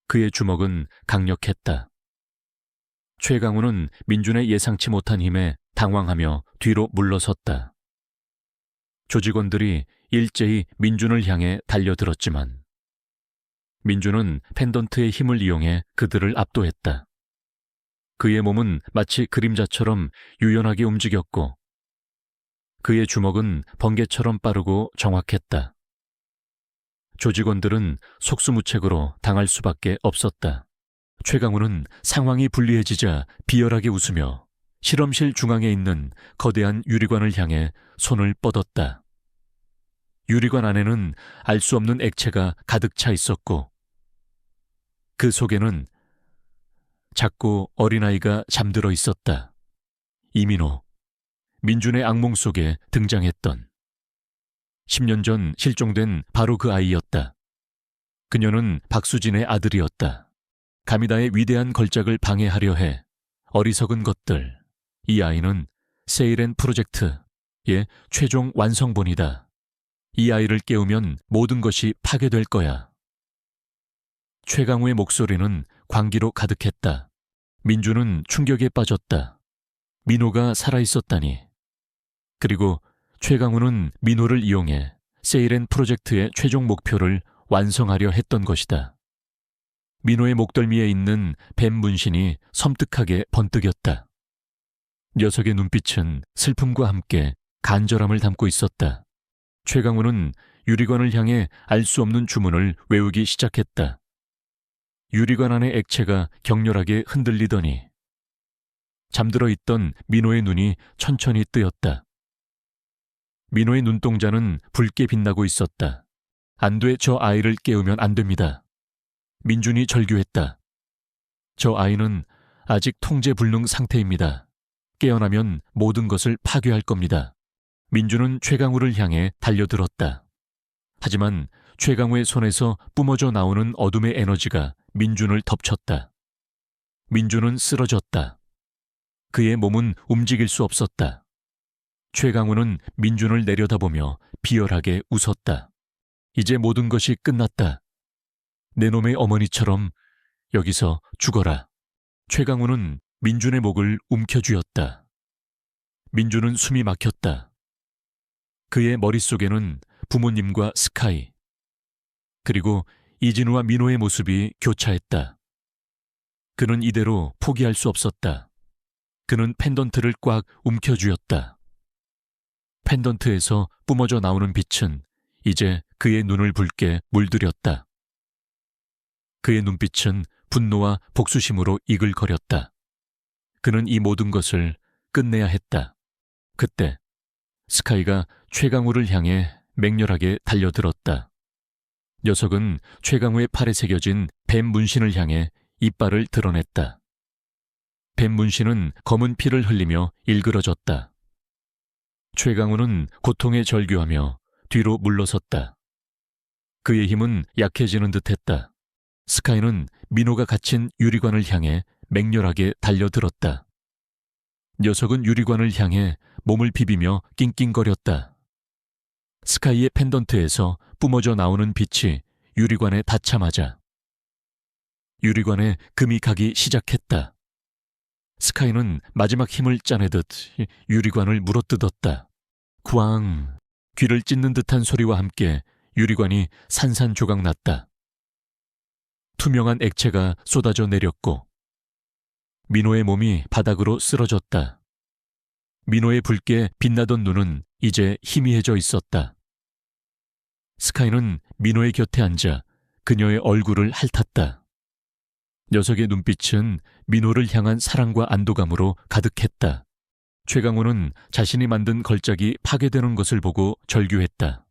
그의 주먹은 강력했다. 최강우는 민준의 예상치 못한 힘에 당황하며 뒤로 물러섰다. 조직원들이 일제히 민준을 향해 달려들었지만 민준은 펜던트의 힘을 이용해 그들을 압도했다. 그의 몸은 마치 그림자처럼 유연하게 움직였고 그의 주먹은 번개처럼 빠르고 정확했다. 조직원들은 속수무책으로 당할 수밖에 없었다. 최강우는 상황이 불리해지자 비열하게 웃으며 실험실 중앙에 있는 거대한 유리관을 향해 손을 뻗었다. 유리관 안에는 알 수 없는 액체가 가득 차 있었고 그 속에는 작고 어린아이가 잠들어 있었다. 이민호, 민준의 악몽 속에 등장했던 10년 전 실종된 바로 그 아이였다. 그녀는 박수진의 아들이었다. 가미다의 위대한 걸작을 방해하려 해 어리석은 것들. 이 아이는 세이렌 프로젝트의 최종 완성본이다. 이 아이를 깨우면 모든 것이 파괴될 거야. 최강우의 목소리는 광기로 가득했다. 민주는 충격에 빠졌다. 민호가 살아있었다니. 그리고 최강우는 민호를 이용해 세이렌 프로젝트의 최종 목표를 완성하려 했던 것이다. 민호의 목덜미에 있는 뱀 문신이 섬뜩하게 번뜩였다. 녀석의 눈빛은 슬픔과 함께 간절함을 담고 있었다. 최강우는 유리관을 향해 알 수 없는 주문을 외우기 시작했다. 유리관 안의 액체가 격렬하게 흔들리더니 잠들어 있던 민호의 눈이 천천히 뜨였다. 민호의 눈동자는 붉게 빛나고 있었다. 안 돼, 저 아이를 깨우면 안 됩니다. 민준이 절규했다. 저 아이는 아직 통제 불능 상태입니다. 깨어나면 모든 것을 파괴할 겁니다. 민준은 최강우를 향해 달려들었다. 하지만 최강우의 손에서 뿜어져 나오는 어둠의 에너지가 민준을 덮쳤다. 민준은 쓰러졌다. 그의 몸은 움직일 수 없었다. 최강우는 민준을 내려다보며 비열하게 웃었다. 이제 모든 것이 끝났다. 내 놈의 어머니처럼 여기서 죽어라. 최강우는 민준의 목을 움켜쥐었다. 민준은 숨이 막혔다. 그의 머릿속에는 부모님과 스카이, 그리고 이진우와 민호의 모습이 교차했다. 그는 이대로 포기할 수 없었다. 그는 펜던트를 꽉 움켜쥐었다. 펜던트에서 뿜어져 나오는 빛은 이제 그의 눈을 붉게 물들였다. 그의 눈빛은 분노와 복수심으로 이글거렸다. 그는 이 모든 것을 끝내야 했다. 그때 스카이가 최강우를 향해 맹렬하게 달려들었다. 녀석은 최강우의 팔에 새겨진 뱀 문신을 향해 이빨을 드러냈다. 뱀 문신은 검은 피를 흘리며 일그러졌다. 최강우는 고통에 절규하며 뒤로 물러섰다. 그의 힘은 약해지는 듯했다. 스카이는 민호가 갇힌 유리관을 향해 맹렬하게 달려들었다. 녀석은 유리관을 향해 몸을 비비며 낑낑거렸다. 스카이의 펜던트에서 뿜어져 나오는 빛이 유리관에 닿자마자 유리관에 금이 가기 시작했다. 스카이는 마지막 힘을 짜내듯 유리관을 물어뜯었다. 꽝! 귀를 찢는 듯한 소리와 함께 유리관이 산산조각 났다. 투명한 액체가 쏟아져 내렸고 민호의 몸이 바닥으로 쓰러졌다. 민호의 붉게 빛나던 눈은 이제 희미해져 있었다. 스카이는 민호의 곁에 앉아 그녀의 얼굴을 핥았다. 녀석의 눈빛은 민호를 향한 사랑과 안도감으로 가득했다. 최강우는 자신이 만든 걸작이 파괴되는 것을 보고 절규했다.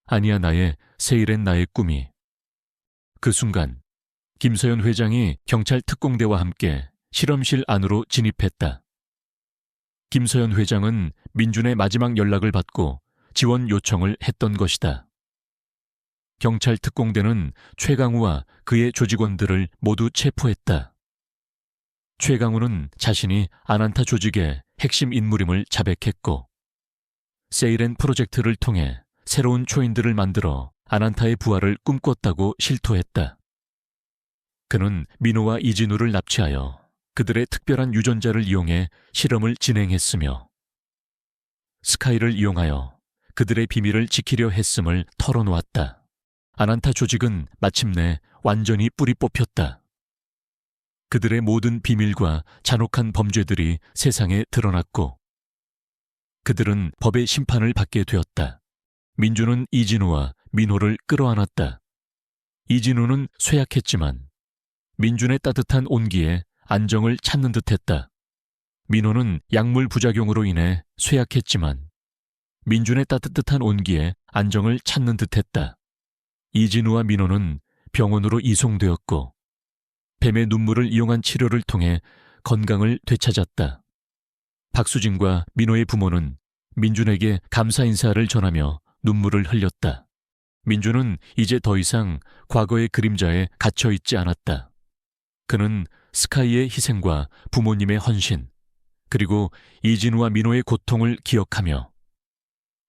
아니야, 나의 세일엔 나의 꿈이. 그 순간 김서연 회장이 경찰 특공대와 함께 실험실 안으로 진입했다. 김서연 회장은 민준의 마지막 연락을 받고 지원 요청을 했던 것이다. 경찰 특공대는 최강우와 그의 조직원들을 모두 체포했다. 최강우는 자신이 아난타 조직의 핵심 인물임을 자백했고 세이렌 프로젝트를 통해 새로운 초인들을 만들어 아난타의 부활을 꿈꿨다고 실토했다. 그는 민호와 이진우를 납치하여 그들의 특별한 유전자를 이용해 실험을 진행했으며 스카이를 이용하여 그들의 비밀을 지키려 했음을 털어놓았다. 아난타 조직은 마침내 완전히 뿌리 뽑혔다. 그들의 모든 비밀과 잔혹한 범죄들이 세상에 드러났고 그들은 법의 심판을 받게 되었다. 민주는 이진우와 민호를 끌어안았다. 이진우는 쇠약했지만 민준의 따뜻한 온기에 안정을 찾는 듯했다. 민호는 약물 부작용으로 인해 쇠약했지만 민준의 따뜻한 온기에 안정을 찾는 듯했다. 이진우와 민호는 병원으로 이송되었고 뱀의 눈물을 이용한 치료를 통해 건강을 되찾았다. 박수진과 민호의 부모는 민준에게 감사 인사를 전하며 눈물을 흘렸다. 민준은 이제 더 이상 과거의 그림자에 갇혀 있지 않았다. 그는 스카이의 희생과 부모님의 헌신, 그리고 이진우와 민호의 고통을 기억하며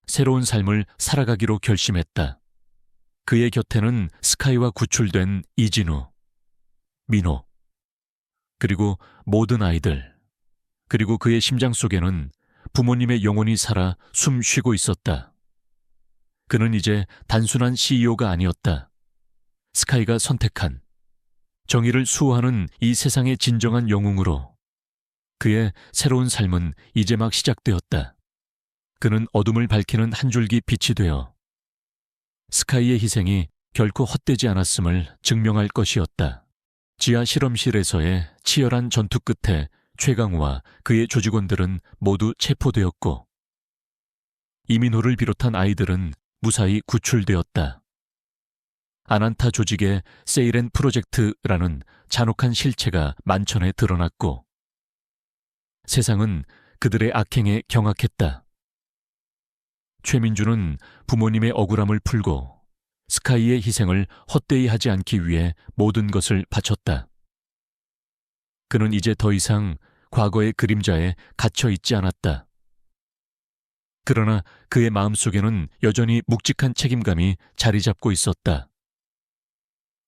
새로운 삶을 살아가기로 결심했다. 그의 곁에는 스카이와 구출된 이진우, 민호, 그리고 모든 아이들, 그리고 그의 심장 속에는 부모님의 영혼이 살아 숨 쉬고 있었다. 그는 이제 단순한 CEO가 아니었다. 스카이가 선택한 정의를 수호하는 이 세상의 진정한 영웅으로 그의 새로운 삶은 이제 막 시작되었다. 그는 어둠을 밝히는 한 줄기 빛이 되어 스카이의 희생이 결코 헛되지 않았음을 증명할 것이었다. 지하 실험실에서의 치열한 전투 끝에 최강우와 그의 조직원들은 모두 체포되었고 이민호를 비롯한 아이들은 무사히 구출되었다. 아난타 조직의 세이렌 프로젝트라는 잔혹한 실체가 만천에 드러났고 세상은 그들의 악행에 경악했다. 최민주는 부모님의 억울함을 풀고 스카이의 희생을 헛되이 하지 않기 위해 모든 것을 바쳤다. 그는 이제 더 이상 과거의 그림자에 갇혀 있지 않았다. 그러나 그의 마음속에는 여전히 묵직한 책임감이 자리 잡고 있었다.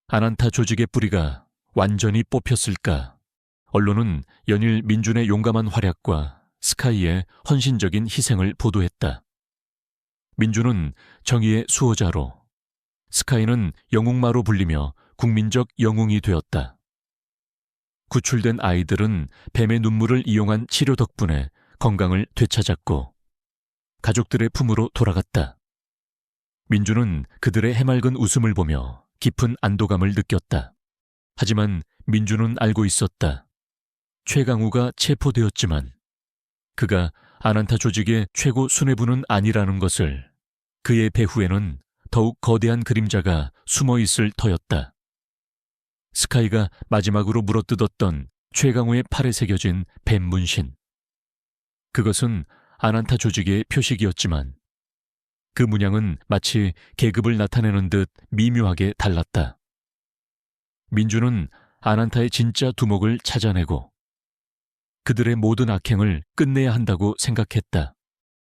아난타 조직의 뿌리가 완전히 뽑혔을까? 언론은 연일 민준의 용감한 활약과 스카이의 헌신적인 희생을 보도했다. 민준은 정의의 수호자로, 스카이는 영웅마로 불리며 국민적 영웅이 되었다. 구출된 아이들은 뱀의 눈물을 이용한 치료 덕분에 건강을 되찾았고 가족들의 품으로 돌아갔다. 민준은 그들의 해맑은 웃음을 보며 깊은 안도감을 느꼈다. 하지만 민준은 알고 있었다. 최강우가 체포되었지만 그가 아난타 조직의 최고 수뇌부는 아니라는 것을. 그의 배후에는 더욱 거대한 그림자가 숨어 있을 터였다. 스카이가 마지막으로 물어뜯었던 최강우의 팔에 새겨진 뱀 문신. 그것은 아난타 조직의 표식이었지만 그 문양은 마치 계급을 나타내는 듯 미묘하게 달랐다. 민주는 아난타의 진짜 두목을 찾아내고 그들의 모든 악행을 끝내야 한다고 생각했다.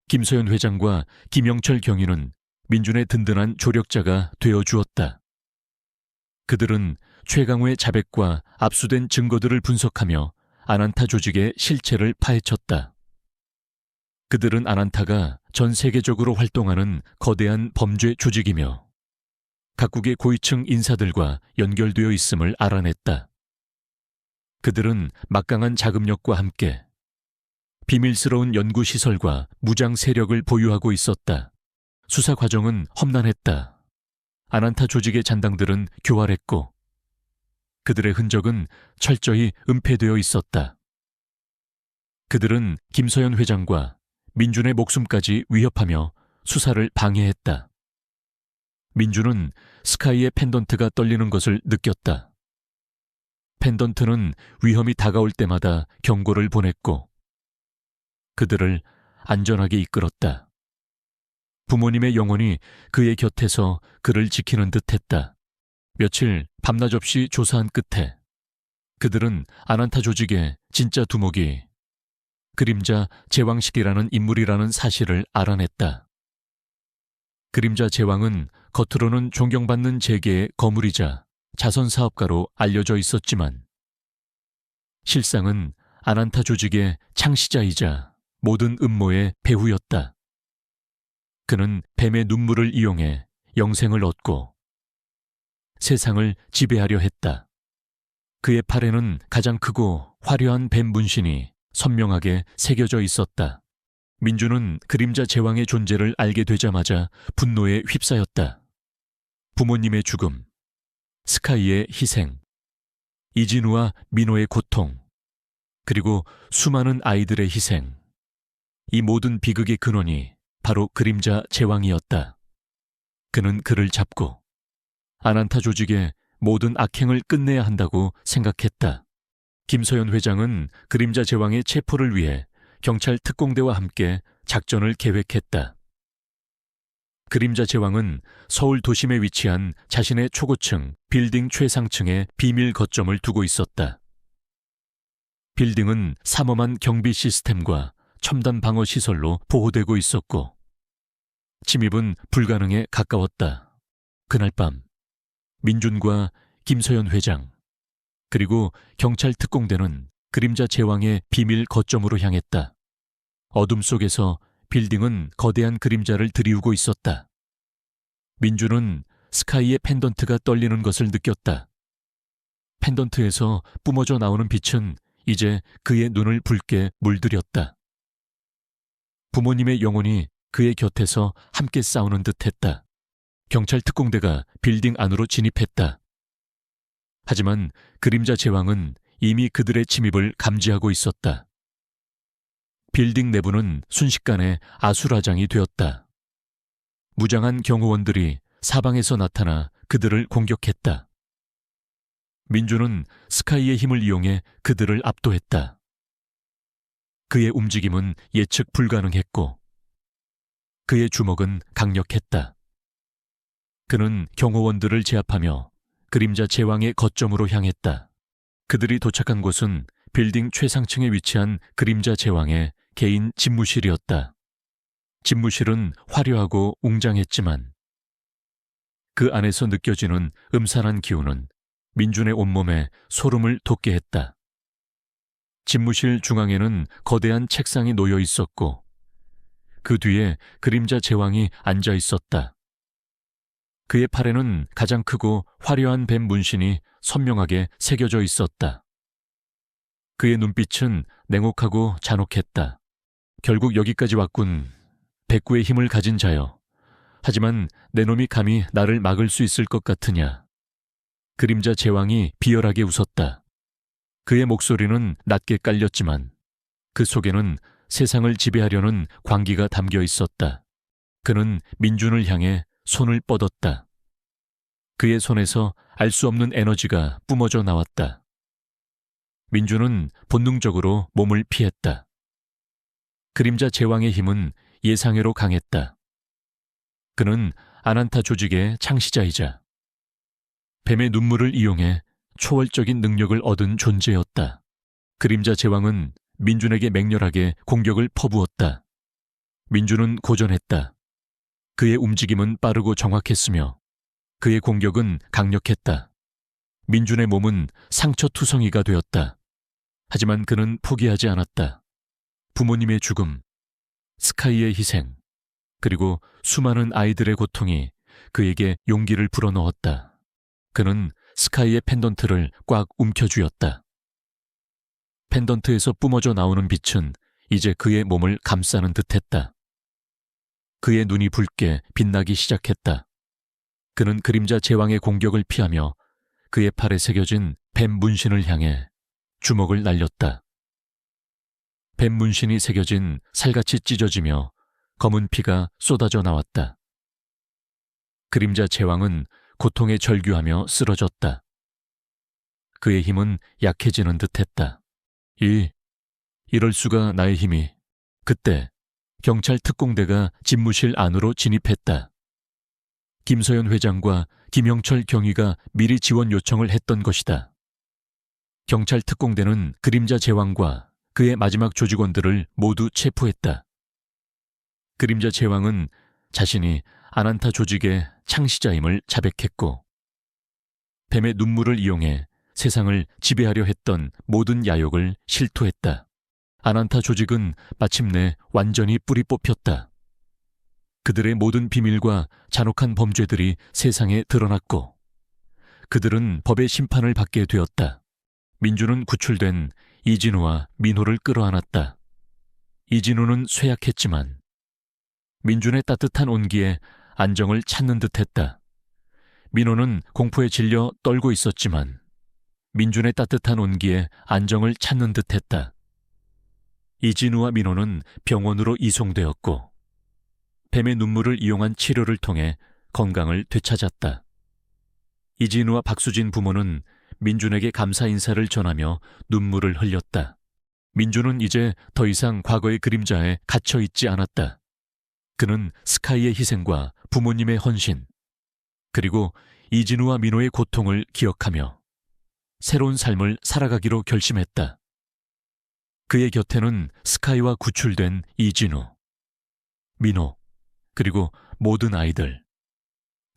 김소연 회장과 김영철 경위는 민준의 든든한 조력자가 되어주었다. 그들은 최강우의 자백과 압수된 증거들을 분석하며 아난타 조직의 실체를 파헤쳤다. 그들은 아난타가 전 세계적으로 활동하는 거대한 범죄 조직이며 각국의 고위층 인사들과 연결되어 있음을 알아냈다. 그들은 막강한 자금력과 함께 비밀스러운 연구시설과 무장 세력을 보유하고 있었다. 수사 과정은 험난했다. 아난타 조직의 잔당들은 교활했고 그들의 흔적은 철저히 은폐되어 있었다. 그들은 김서연 회장과 민준의 목숨까지 위협하며 수사를 방해했다. 민준은 스카이의 펜던트가 떨리는 것을 느꼈다. 펜던트는 위험이 다가올 때마다 경고를 보냈고 그들을 안전하게 이끌었다. 부모님의 영혼이 그의 곁에서 그를 지키는 듯했다. 며칠 밤낮 없이 조사한 끝에 그들은 아난타 조직의 진짜 두목이 그림자 제왕식이라는 인물이라는 사실을 알아냈다. 그림자 제왕은 겉으로는 존경받는 재계의 거물이자 자선사업가로 알려져 있었지만 실상은 아난타 조직의 창시자이자 모든 음모의 배후였다. 그는 뱀의 눈물을 이용해 영생을 얻고 세상을 지배하려 했다. 그의 팔에는 가장 크고 화려한 뱀 문신이 선명하게 새겨져 있었다. 민주는 그림자 제왕의 존재를 알게 되자마자 분노에 휩싸였다. 부모님의 죽음, 스카이의 희생, 이진우와 민호의 고통, 그리고 수많은 아이들의 희생. 이 모든 비극의 근원이 바로 그림자 제왕이었다. 그는 그를 잡고 아난타 조직의 모든 악행을 끝내야 한다고 생각했다. 김서연 회장은 그림자 제왕의 체포를 위해 경찰 특공대와 함께 작전을 계획했다. 그림자 제왕은 서울 도심에 위치한 자신의 초고층 빌딩 최상층에 비밀 거점을 두고 있었다. 빌딩은 삼엄한 경비 시스템과 첨단 방어 시설로 보호되고 있었고 침입은 불가능에 가까웠다. 그날 밤 민준과 김서연 회장 그리고 경찰 특공대는 그림자 제왕의 비밀 거점으로 향했다. 어둠 속에서 빌딩은 거대한 그림자를 드리우고 있었다. 민주는 스카이의 펜던트가 떨리는 것을 느꼈다. 펜던트에서 뿜어져 나오는 빛은 이제 그의 눈을 붉게 물들였다. 부모님의 영혼이 그의 곁에서 함께 싸우는 듯했다. 경찰 특공대가 빌딩 안으로 진입했다. 하지만 그림자 제왕은 이미 그들의 침입을 감지하고 있었다. 빌딩 내부는 순식간에 아수라장이 되었다. 무장한 경호원들이 사방에서 나타나 그들을 공격했다. 민주는 스카이의 힘을 이용해 그들을 압도했다. 그의 움직임은 예측 불가능했고 그의 주먹은 강력했다. 그는 경호원들을 제압하며 그림자 제왕의 거점으로 향했다. 그들이 도착한 곳은 빌딩 최상층에 위치한 그림자 제왕의 개인 집무실이었다. 집무실은 화려하고 웅장했지만 그 안에서 느껴지는 음산한 기운은 민준의 온몸에 소름을 돋게 했다. 집무실 중앙에는 거대한 책상이 놓여 있었고 그 뒤에 그림자 제왕이 앉아 있었다. 그의 팔에는 가장 크고 화려한 뱀 문신이 선명하게 새겨져 있었다. 그의 눈빛은 냉혹하고 잔혹했다. 결국 여기까지 왔군. 백구의 힘을 가진 자여. 하지만 내 놈이 감히 나를 막을 수 있을 것 같으냐. 그림자 제왕이 비열하게 웃었다. 그의 목소리는 낮게 깔렸지만 그 속에는 세상을 지배하려는 광기가 담겨 있었다. 그는 민준을 향해 손을 뻗었다. 그의 손에서 알 수 없는 에너지가 뿜어져 나왔다. 민준은 본능적으로 몸을 피했다. 그림자 제왕의 힘은 예상외로 강했다. 그는 아난타 조직의 창시자이자 뱀의 눈물을 이용해 초월적인 능력을 얻은 존재였다. 그림자 제왕은 민준에게 맹렬하게 공격을 퍼부었다. 민준은 고전했다. 그의 움직임은 빠르고 정확했으며 그의 공격은 강력했다. 민준의 몸은 상처투성이가 되었다. 하지만 그는 포기하지 않았다. 부모님의 죽음, 스카이의 희생, 그리고 수많은 아이들의 고통이 그에게 용기를 불어넣었다. 그는 스카이의 펜던트를 꽉 움켜쥐었다. 펜던트에서 뿜어져 나오는 빛은 이제 그의 몸을 감싸는 듯했다. 그의 눈이 붉게 빛나기 시작했다. 그는 그림자 제왕의 공격을 피하며 그의 팔에 새겨진 뱀 문신을 향해 주먹을 날렸다. 뱀 문신이 새겨진 살같이 찢어지며 검은 피가 쏟아져 나왔다. 그림자 제왕은 고통에 절규하며 쓰러졌다. 그의 힘은 약해지는 듯했다. 이럴 수가 나의 힘이. 그때 경찰 특공대가 집무실 안으로 진입했다. 김서연 회장과 김영철 경위가 미리 지원 요청을 했던 것이다. 경찰 특공대는 그림자 제왕과 그의 마지막 조직원들을 모두 체포했다. 그림자 제왕은 자신이 아난타 조직의 창시자임을 자백했고 뱀의 눈물을 이용해 세상을 지배하려 했던 모든 야욕을 실토했다. 아난타 조직은 마침내 완전히 뿌리 뽑혔다. 그들의 모든 비밀과 잔혹한 범죄들이 세상에 드러났고 그들은 법의 심판을 받게 되었다. 민주는 구출된 이진우와 민호를 끌어안았다. 이진우는 쇠약했지만 민준의 따뜻한 온기에 안정을 찾는 듯했다. 민호는 공포에 질려 떨고 있었지만 민준의 따뜻한 온기에 안정을 찾는 듯했다. 이진우와 민호는 병원으로 이송되었고 뱀의 눈물을 이용한 치료를 통해 건강을 되찾았다. 이진우와 박수진 부모는 민준에게 감사 인사를 전하며 눈물을 흘렸다. 민준은 이제 더 이상 과거의 그림자에 갇혀 있지 않았다. 그는 스카이의 희생과 부모님의 헌신, 그리고 이진우와 민호의 고통을 기억하며 새로운 삶을 살아가기로 결심했다. 그의 곁에는 스카이와 구출된 이진우, 민호, 그리고 모든 아이들,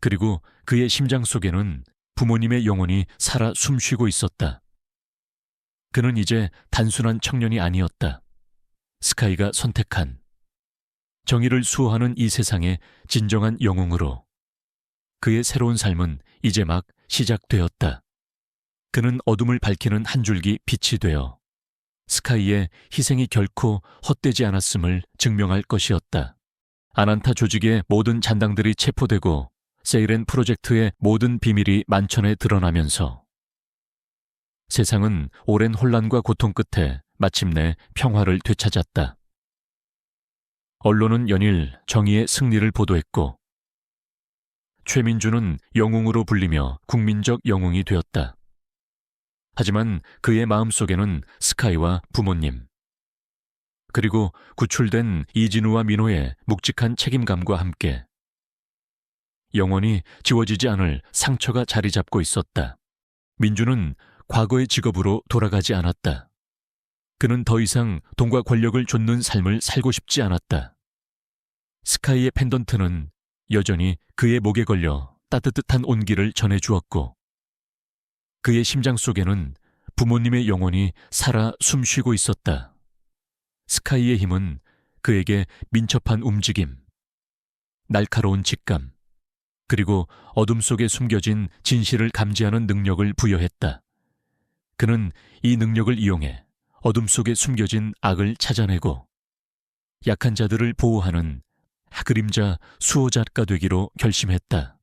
그리고 그의 심장 속에는 부모님의 영혼이 살아 숨쉬고 있었다. 그는 이제 단순한 청년이 아니었다. 스카이가 선택한 정의를 수호하는 이 세상의 진정한 영웅으로 그의 새로운 삶은 이제 막 시작되었다. 그는 어둠을 밝히는 한 줄기 빛이 되어 스카이의 희생이 결코 헛되지 않았음을 증명할 것이었다. 아난타 조직의 모든 잔당들이 체포되고 세이렌 프로젝트의 모든 비밀이 만천에 드러나면서 세상은 오랜 혼란과 고통 끝에 마침내 평화를 되찾았다. 언론은 연일 정의의 승리를 보도했고 최민주는 영웅으로 불리며 국민적 영웅이 되었다. 하지만 그의 마음속에는 스카이와 부모님, 그리고 구출된 이진우와 민호의 묵직한 책임감과 함께 영원히 지워지지 않을 상처가 자리 잡고 있었다. 민주는 과거의 직업으로 돌아가지 않았다. 그는 더 이상 돈과 권력을 좇는 삶을 살고 싶지 않았다. 스카이의 펜던트는 여전히 그의 목에 걸려 따뜻한 온기를 전해주었고 그의 심장 속에는 부모님의 영혼이 살아 숨쉬고 있었다. 스카이의 힘은 그에게 민첩한 움직임, 날카로운 직감, 그리고 어둠 속에 숨겨진 진실을 감지하는 능력을 부여했다. 그는 이 능력을 이용해 어둠 속에 숨겨진 악을 찾아내고 약한 자들을 보호하는 그림자 수호자가 되기로 결심했다.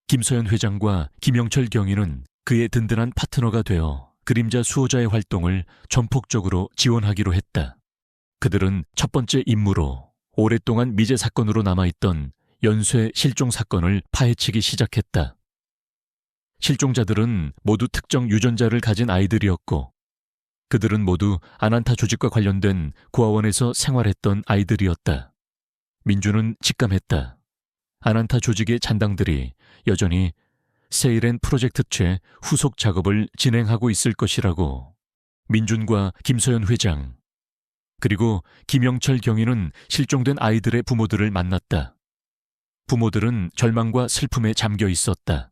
김서연 회장과 김영철 경위는 그의 든든한 파트너가 되어 그림자 수호자의 활동을 전폭적으로 지원하기로 했다. 그들은 첫 번째 임무로 오랫동안 미제 사건으로 남아있던 연쇄 실종 사건을 파헤치기 시작했다. 실종자들은 모두 특정 유전자를 가진 아이들이었고 그들은 모두 아난타 조직과 관련된 고아원에서 생활했던 아이들이었다. 민주는 직감했다. 아난타 조직의 잔당들이 여전히 세이렌 프로젝트 채 후속 작업을 진행하고 있을 것이라고. 민준과 김서연 회장, 그리고 김영철 경위는 실종된 아이들의 부모들을 만났다. 부모들은 절망과 슬픔에 잠겨 있었다.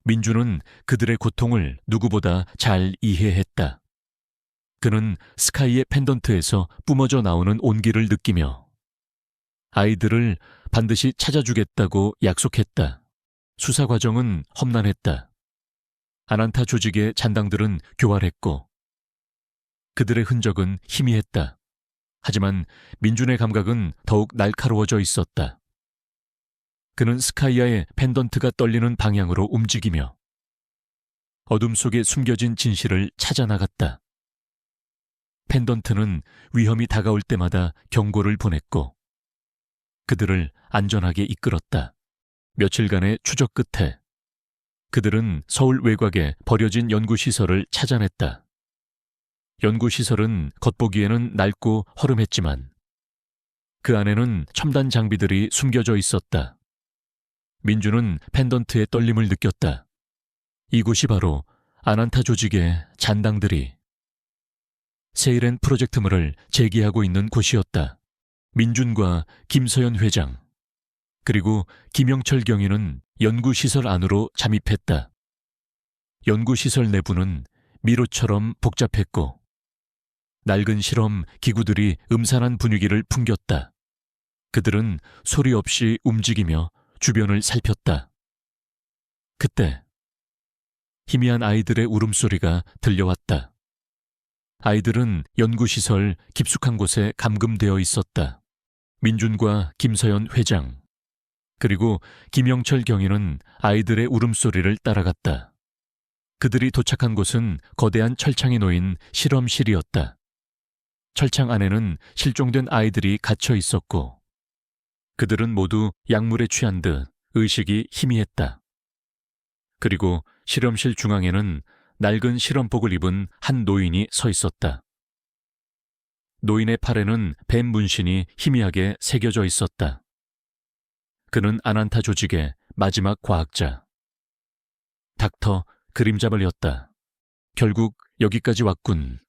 민주는 그들의 고통을 누구보다 잘 이해했다. 그는 스카이의 펜던트에서 뿜어져 나오는 온기를 느끼며 아이들을 반드시 찾아주겠다고 약속했다. 수사 과정은 험난했다. 아난타 조직의 잔당들은 교활했고 그들의 흔적은 희미했다. 하지만 민준의 감각은 더욱 날카로워져 있었다. 그는 스카이아의 펜던트가 떨리는 방향으로 움직이며 어둠 속에 숨겨진 진실을 찾아나갔다. 펜던트는 위험이 다가올 때마다 경고를 보냈고 그들을 안전하게 이끌었다. 며칠간의 추적 끝에 그들은 서울 외곽에 버려진 연구시설을 찾아냈다. 연구시설은 겉보기에는 낡고 허름했지만 그 안에는 첨단 장비들이 숨겨져 있었다. 민주는 펜던트의 떨림을 느꼈다. 이곳이 바로 아난타 조직의 잔당들이 세이렌 프로젝트물을 제기하고 있는 곳이었다. 민준과 김서연 회장, 그리고 김영철 경위는 연구시설 안으로 잠입했다. 연구시설 내부는 미로처럼 복잡했고 낡은 실험 기구들이 음산한 분위기를 풍겼다. 그들은 소리 없이 움직이며 주변을 살폈다. 그때 희미한 아이들의 울음소리가 들려왔다. 아이들은 연구시설 깊숙한 곳에 감금되어 있었다. 민준과 김서연 회장, 그리고 김영철 경위는 아이들의 울음소리를 따라갔다. 그들이 도착한 곳은 거대한 철창이 놓인 실험실이었다. 철창 안에는 실종된 아이들이 갇혀 있었고 그들은 모두 약물에 취한 듯 의식이 희미했다. 그리고 실험실 중앙에는 낡은 실험복을 입은 한 노인이 서 있었다. 노인의 팔에는 뱀 문신이 희미하게 새겨져 있었다. 그는 아난타 조직의 마지막 과학자, 닥터 그림자벌이었다. 결국 여기까지 왔군.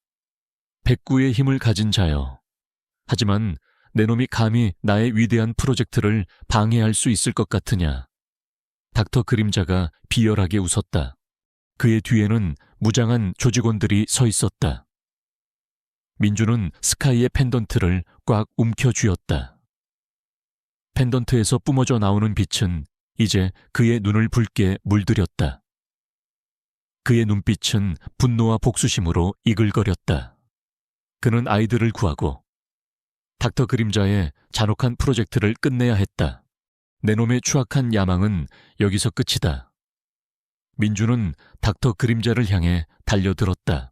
백구의 힘을 가진 자여. 하지만 내 놈이 감히 나의 위대한 프로젝트를 방해할 수 있을 것 같으냐. 닥터 그림자가 비열하게 웃었다. 그의 뒤에는 무장한 조직원들이 서 있었다. 민주는 스카이의 펜던트를 꽉 움켜쥐었다. 펜던트에서 뿜어져 나오는 빛은 이제 그의 눈을 붉게 물들였다. 그의 눈빛은 분노와 복수심으로 이글거렸다. 그는 아이들을 구하고 닥터 그림자의 잔혹한 프로젝트를 끝내야 했다. 내 놈의 추악한 야망은 여기서 끝이다. 민주는 닥터 그림자를 향해 달려들었다.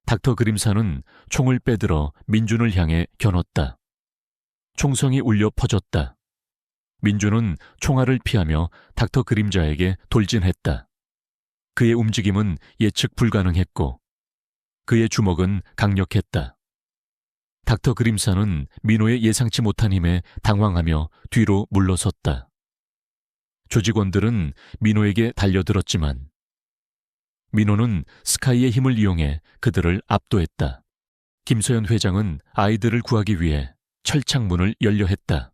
닥터 그림사는 총을 빼들어 민준을 향해 겨눴다. 총성이 울려 퍼졌다. 민주는 총알을 피하며 닥터 그림자에게 돌진했다. 그의 움직임은 예측 불가능했고 그의 주먹은 강력했다. 닥터 그림사는 민호의 예상치 못한 힘에 당황하며 뒤로 물러섰다. 조직원들은 민호에게 달려들었지만 민호는 스카이의 힘을 이용해 그들을 압도했다. 김서연 회장은 아이들을 구하기 위해 철창문을 열려 했다.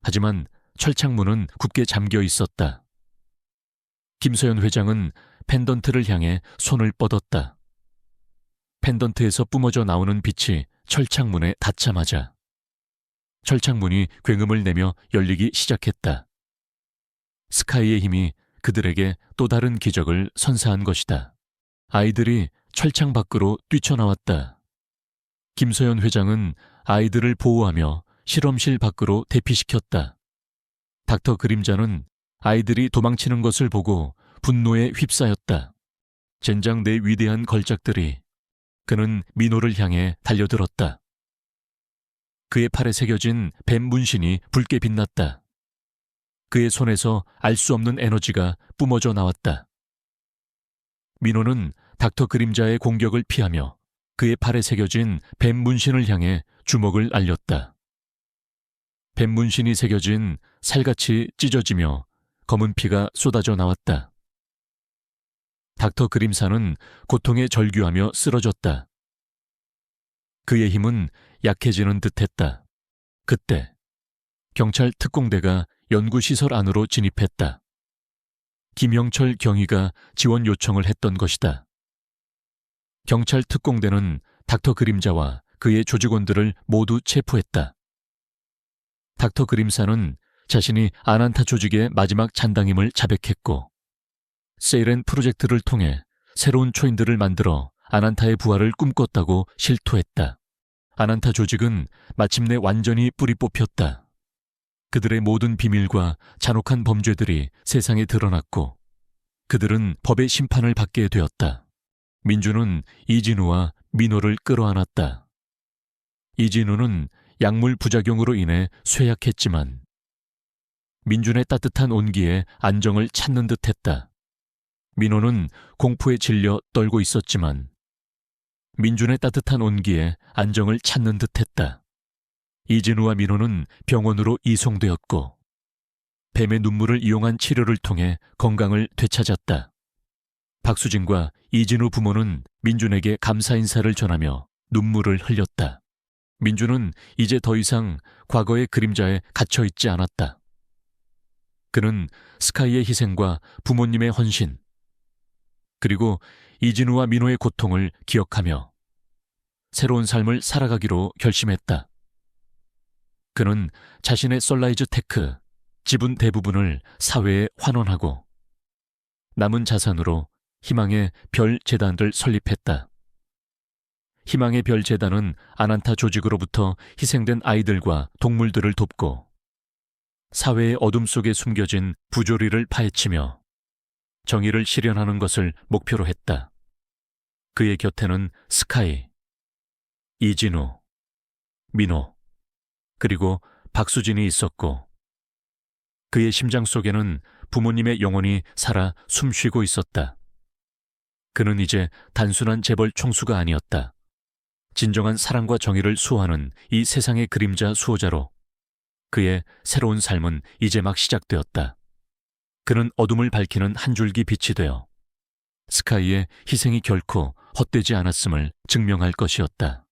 하지만 철창문은 굳게 잠겨 있었다. 김서연 회장은 펜던트를 향해 손을 뻗었다. 펜던트에서 뿜어져 나오는 빛이 철창문에 닿자마자 철창문이 굉음을 내며 열리기 시작했다. 스카이의 힘이 그들에게 또 다른 기적을 선사한 것이다. 아이들이 철창 밖으로 뛰쳐나왔다. 김서연 회장은 아이들을 보호하며 실험실 밖으로 대피시켰다. 닥터 그림자는 아이들이 도망치는 것을 보고 분노에 휩싸였다. 젠장 내 위대한 걸작들이. 그는 민호를 향해 달려들었다. 그의 팔에 새겨진 뱀 문신이 붉게 빛났다. 그의 손에서 알 수 없는 에너지가 뿜어져 나왔다. 민호는 닥터 그림자의 공격을 피하며 그의 팔에 새겨진 뱀 문신을 향해 주먹을 날렸다. 뱀 문신이 새겨진 살같이 찢어지며 검은 피가 쏟아져 나왔다. 닥터 그림사는 고통에 절규하며 쓰러졌다. 그의 힘은 약해지는 듯했다. 그때 경찰 특공대가 연구시설 안으로 진입했다. 김영철 경위가 지원 요청을 했던 것이다. 경찰 특공대는 닥터 그림자와 그의 조직원들을 모두 체포했다. 닥터 그림사는 자신이 아난타 조직의 마지막 잔당임을 자백했고 세이렌 프로젝트를 통해 새로운 초인들을 만들어 아난타의 부활을 꿈꿨다고 실토했다. 아난타 조직은 마침내 완전히 뿌리 뽑혔다. 그들의 모든 비밀과 잔혹한 범죄들이 세상에 드러났고 그들은 법의 심판을 받게 되었다. 민주는 이진우와 민호를 끌어안았다. 이진우는 약물 부작용으로 인해 쇠약했지만 민준의 따뜻한 온기에 안정을 찾는 듯했다. 민호는 공포에 질려 떨고 있었지만 민준의 따뜻한 온기에 안정을 찾는 듯했다. 이진우와 민호는 병원으로 이송되었고 뱀의 눈물을 이용한 치료를 통해 건강을 되찾았다. 박수진과 이진우 부모는 민준에게 감사 인사를 전하며 눈물을 흘렸다. 민준은 이제 더 이상 과거의 그림자에 갇혀 있지 않았다. 그는 스카이의 희생과 부모님의 헌신, 그리고 이진우와 민호의 고통을 기억하며 새로운 삶을 살아가기로 결심했다. 그는 자신의 썰라이즈 테크, 지분 대부분을 사회에 환원하고 남은 자산으로 희망의 별 재단을 설립했다. 희망의 별 재단은 아난타 조직으로부터 희생된 아이들과 동물들을 돕고 사회의 어둠 속에 숨겨진 부조리를 파헤치며 정의를 실현하는 것을 목표로 했다. 그의 곁에는 스카이, 이진우, 민호, 그리고 박수진이 있었고 그의 심장 속에는 부모님의 영혼이 살아 숨쉬고 있었다. 그는 이제 단순한 재벌 총수가 아니었다. 진정한 사랑과 정의를 수호하는 이 세상의 그림자 수호자로 그의 새로운 삶은 이제 막 시작되었다. 그는 어둠을 밝히는 한 줄기 빛이 되어 스카이의 희생이 결코 헛되지 않았음을 증명할 것이었다.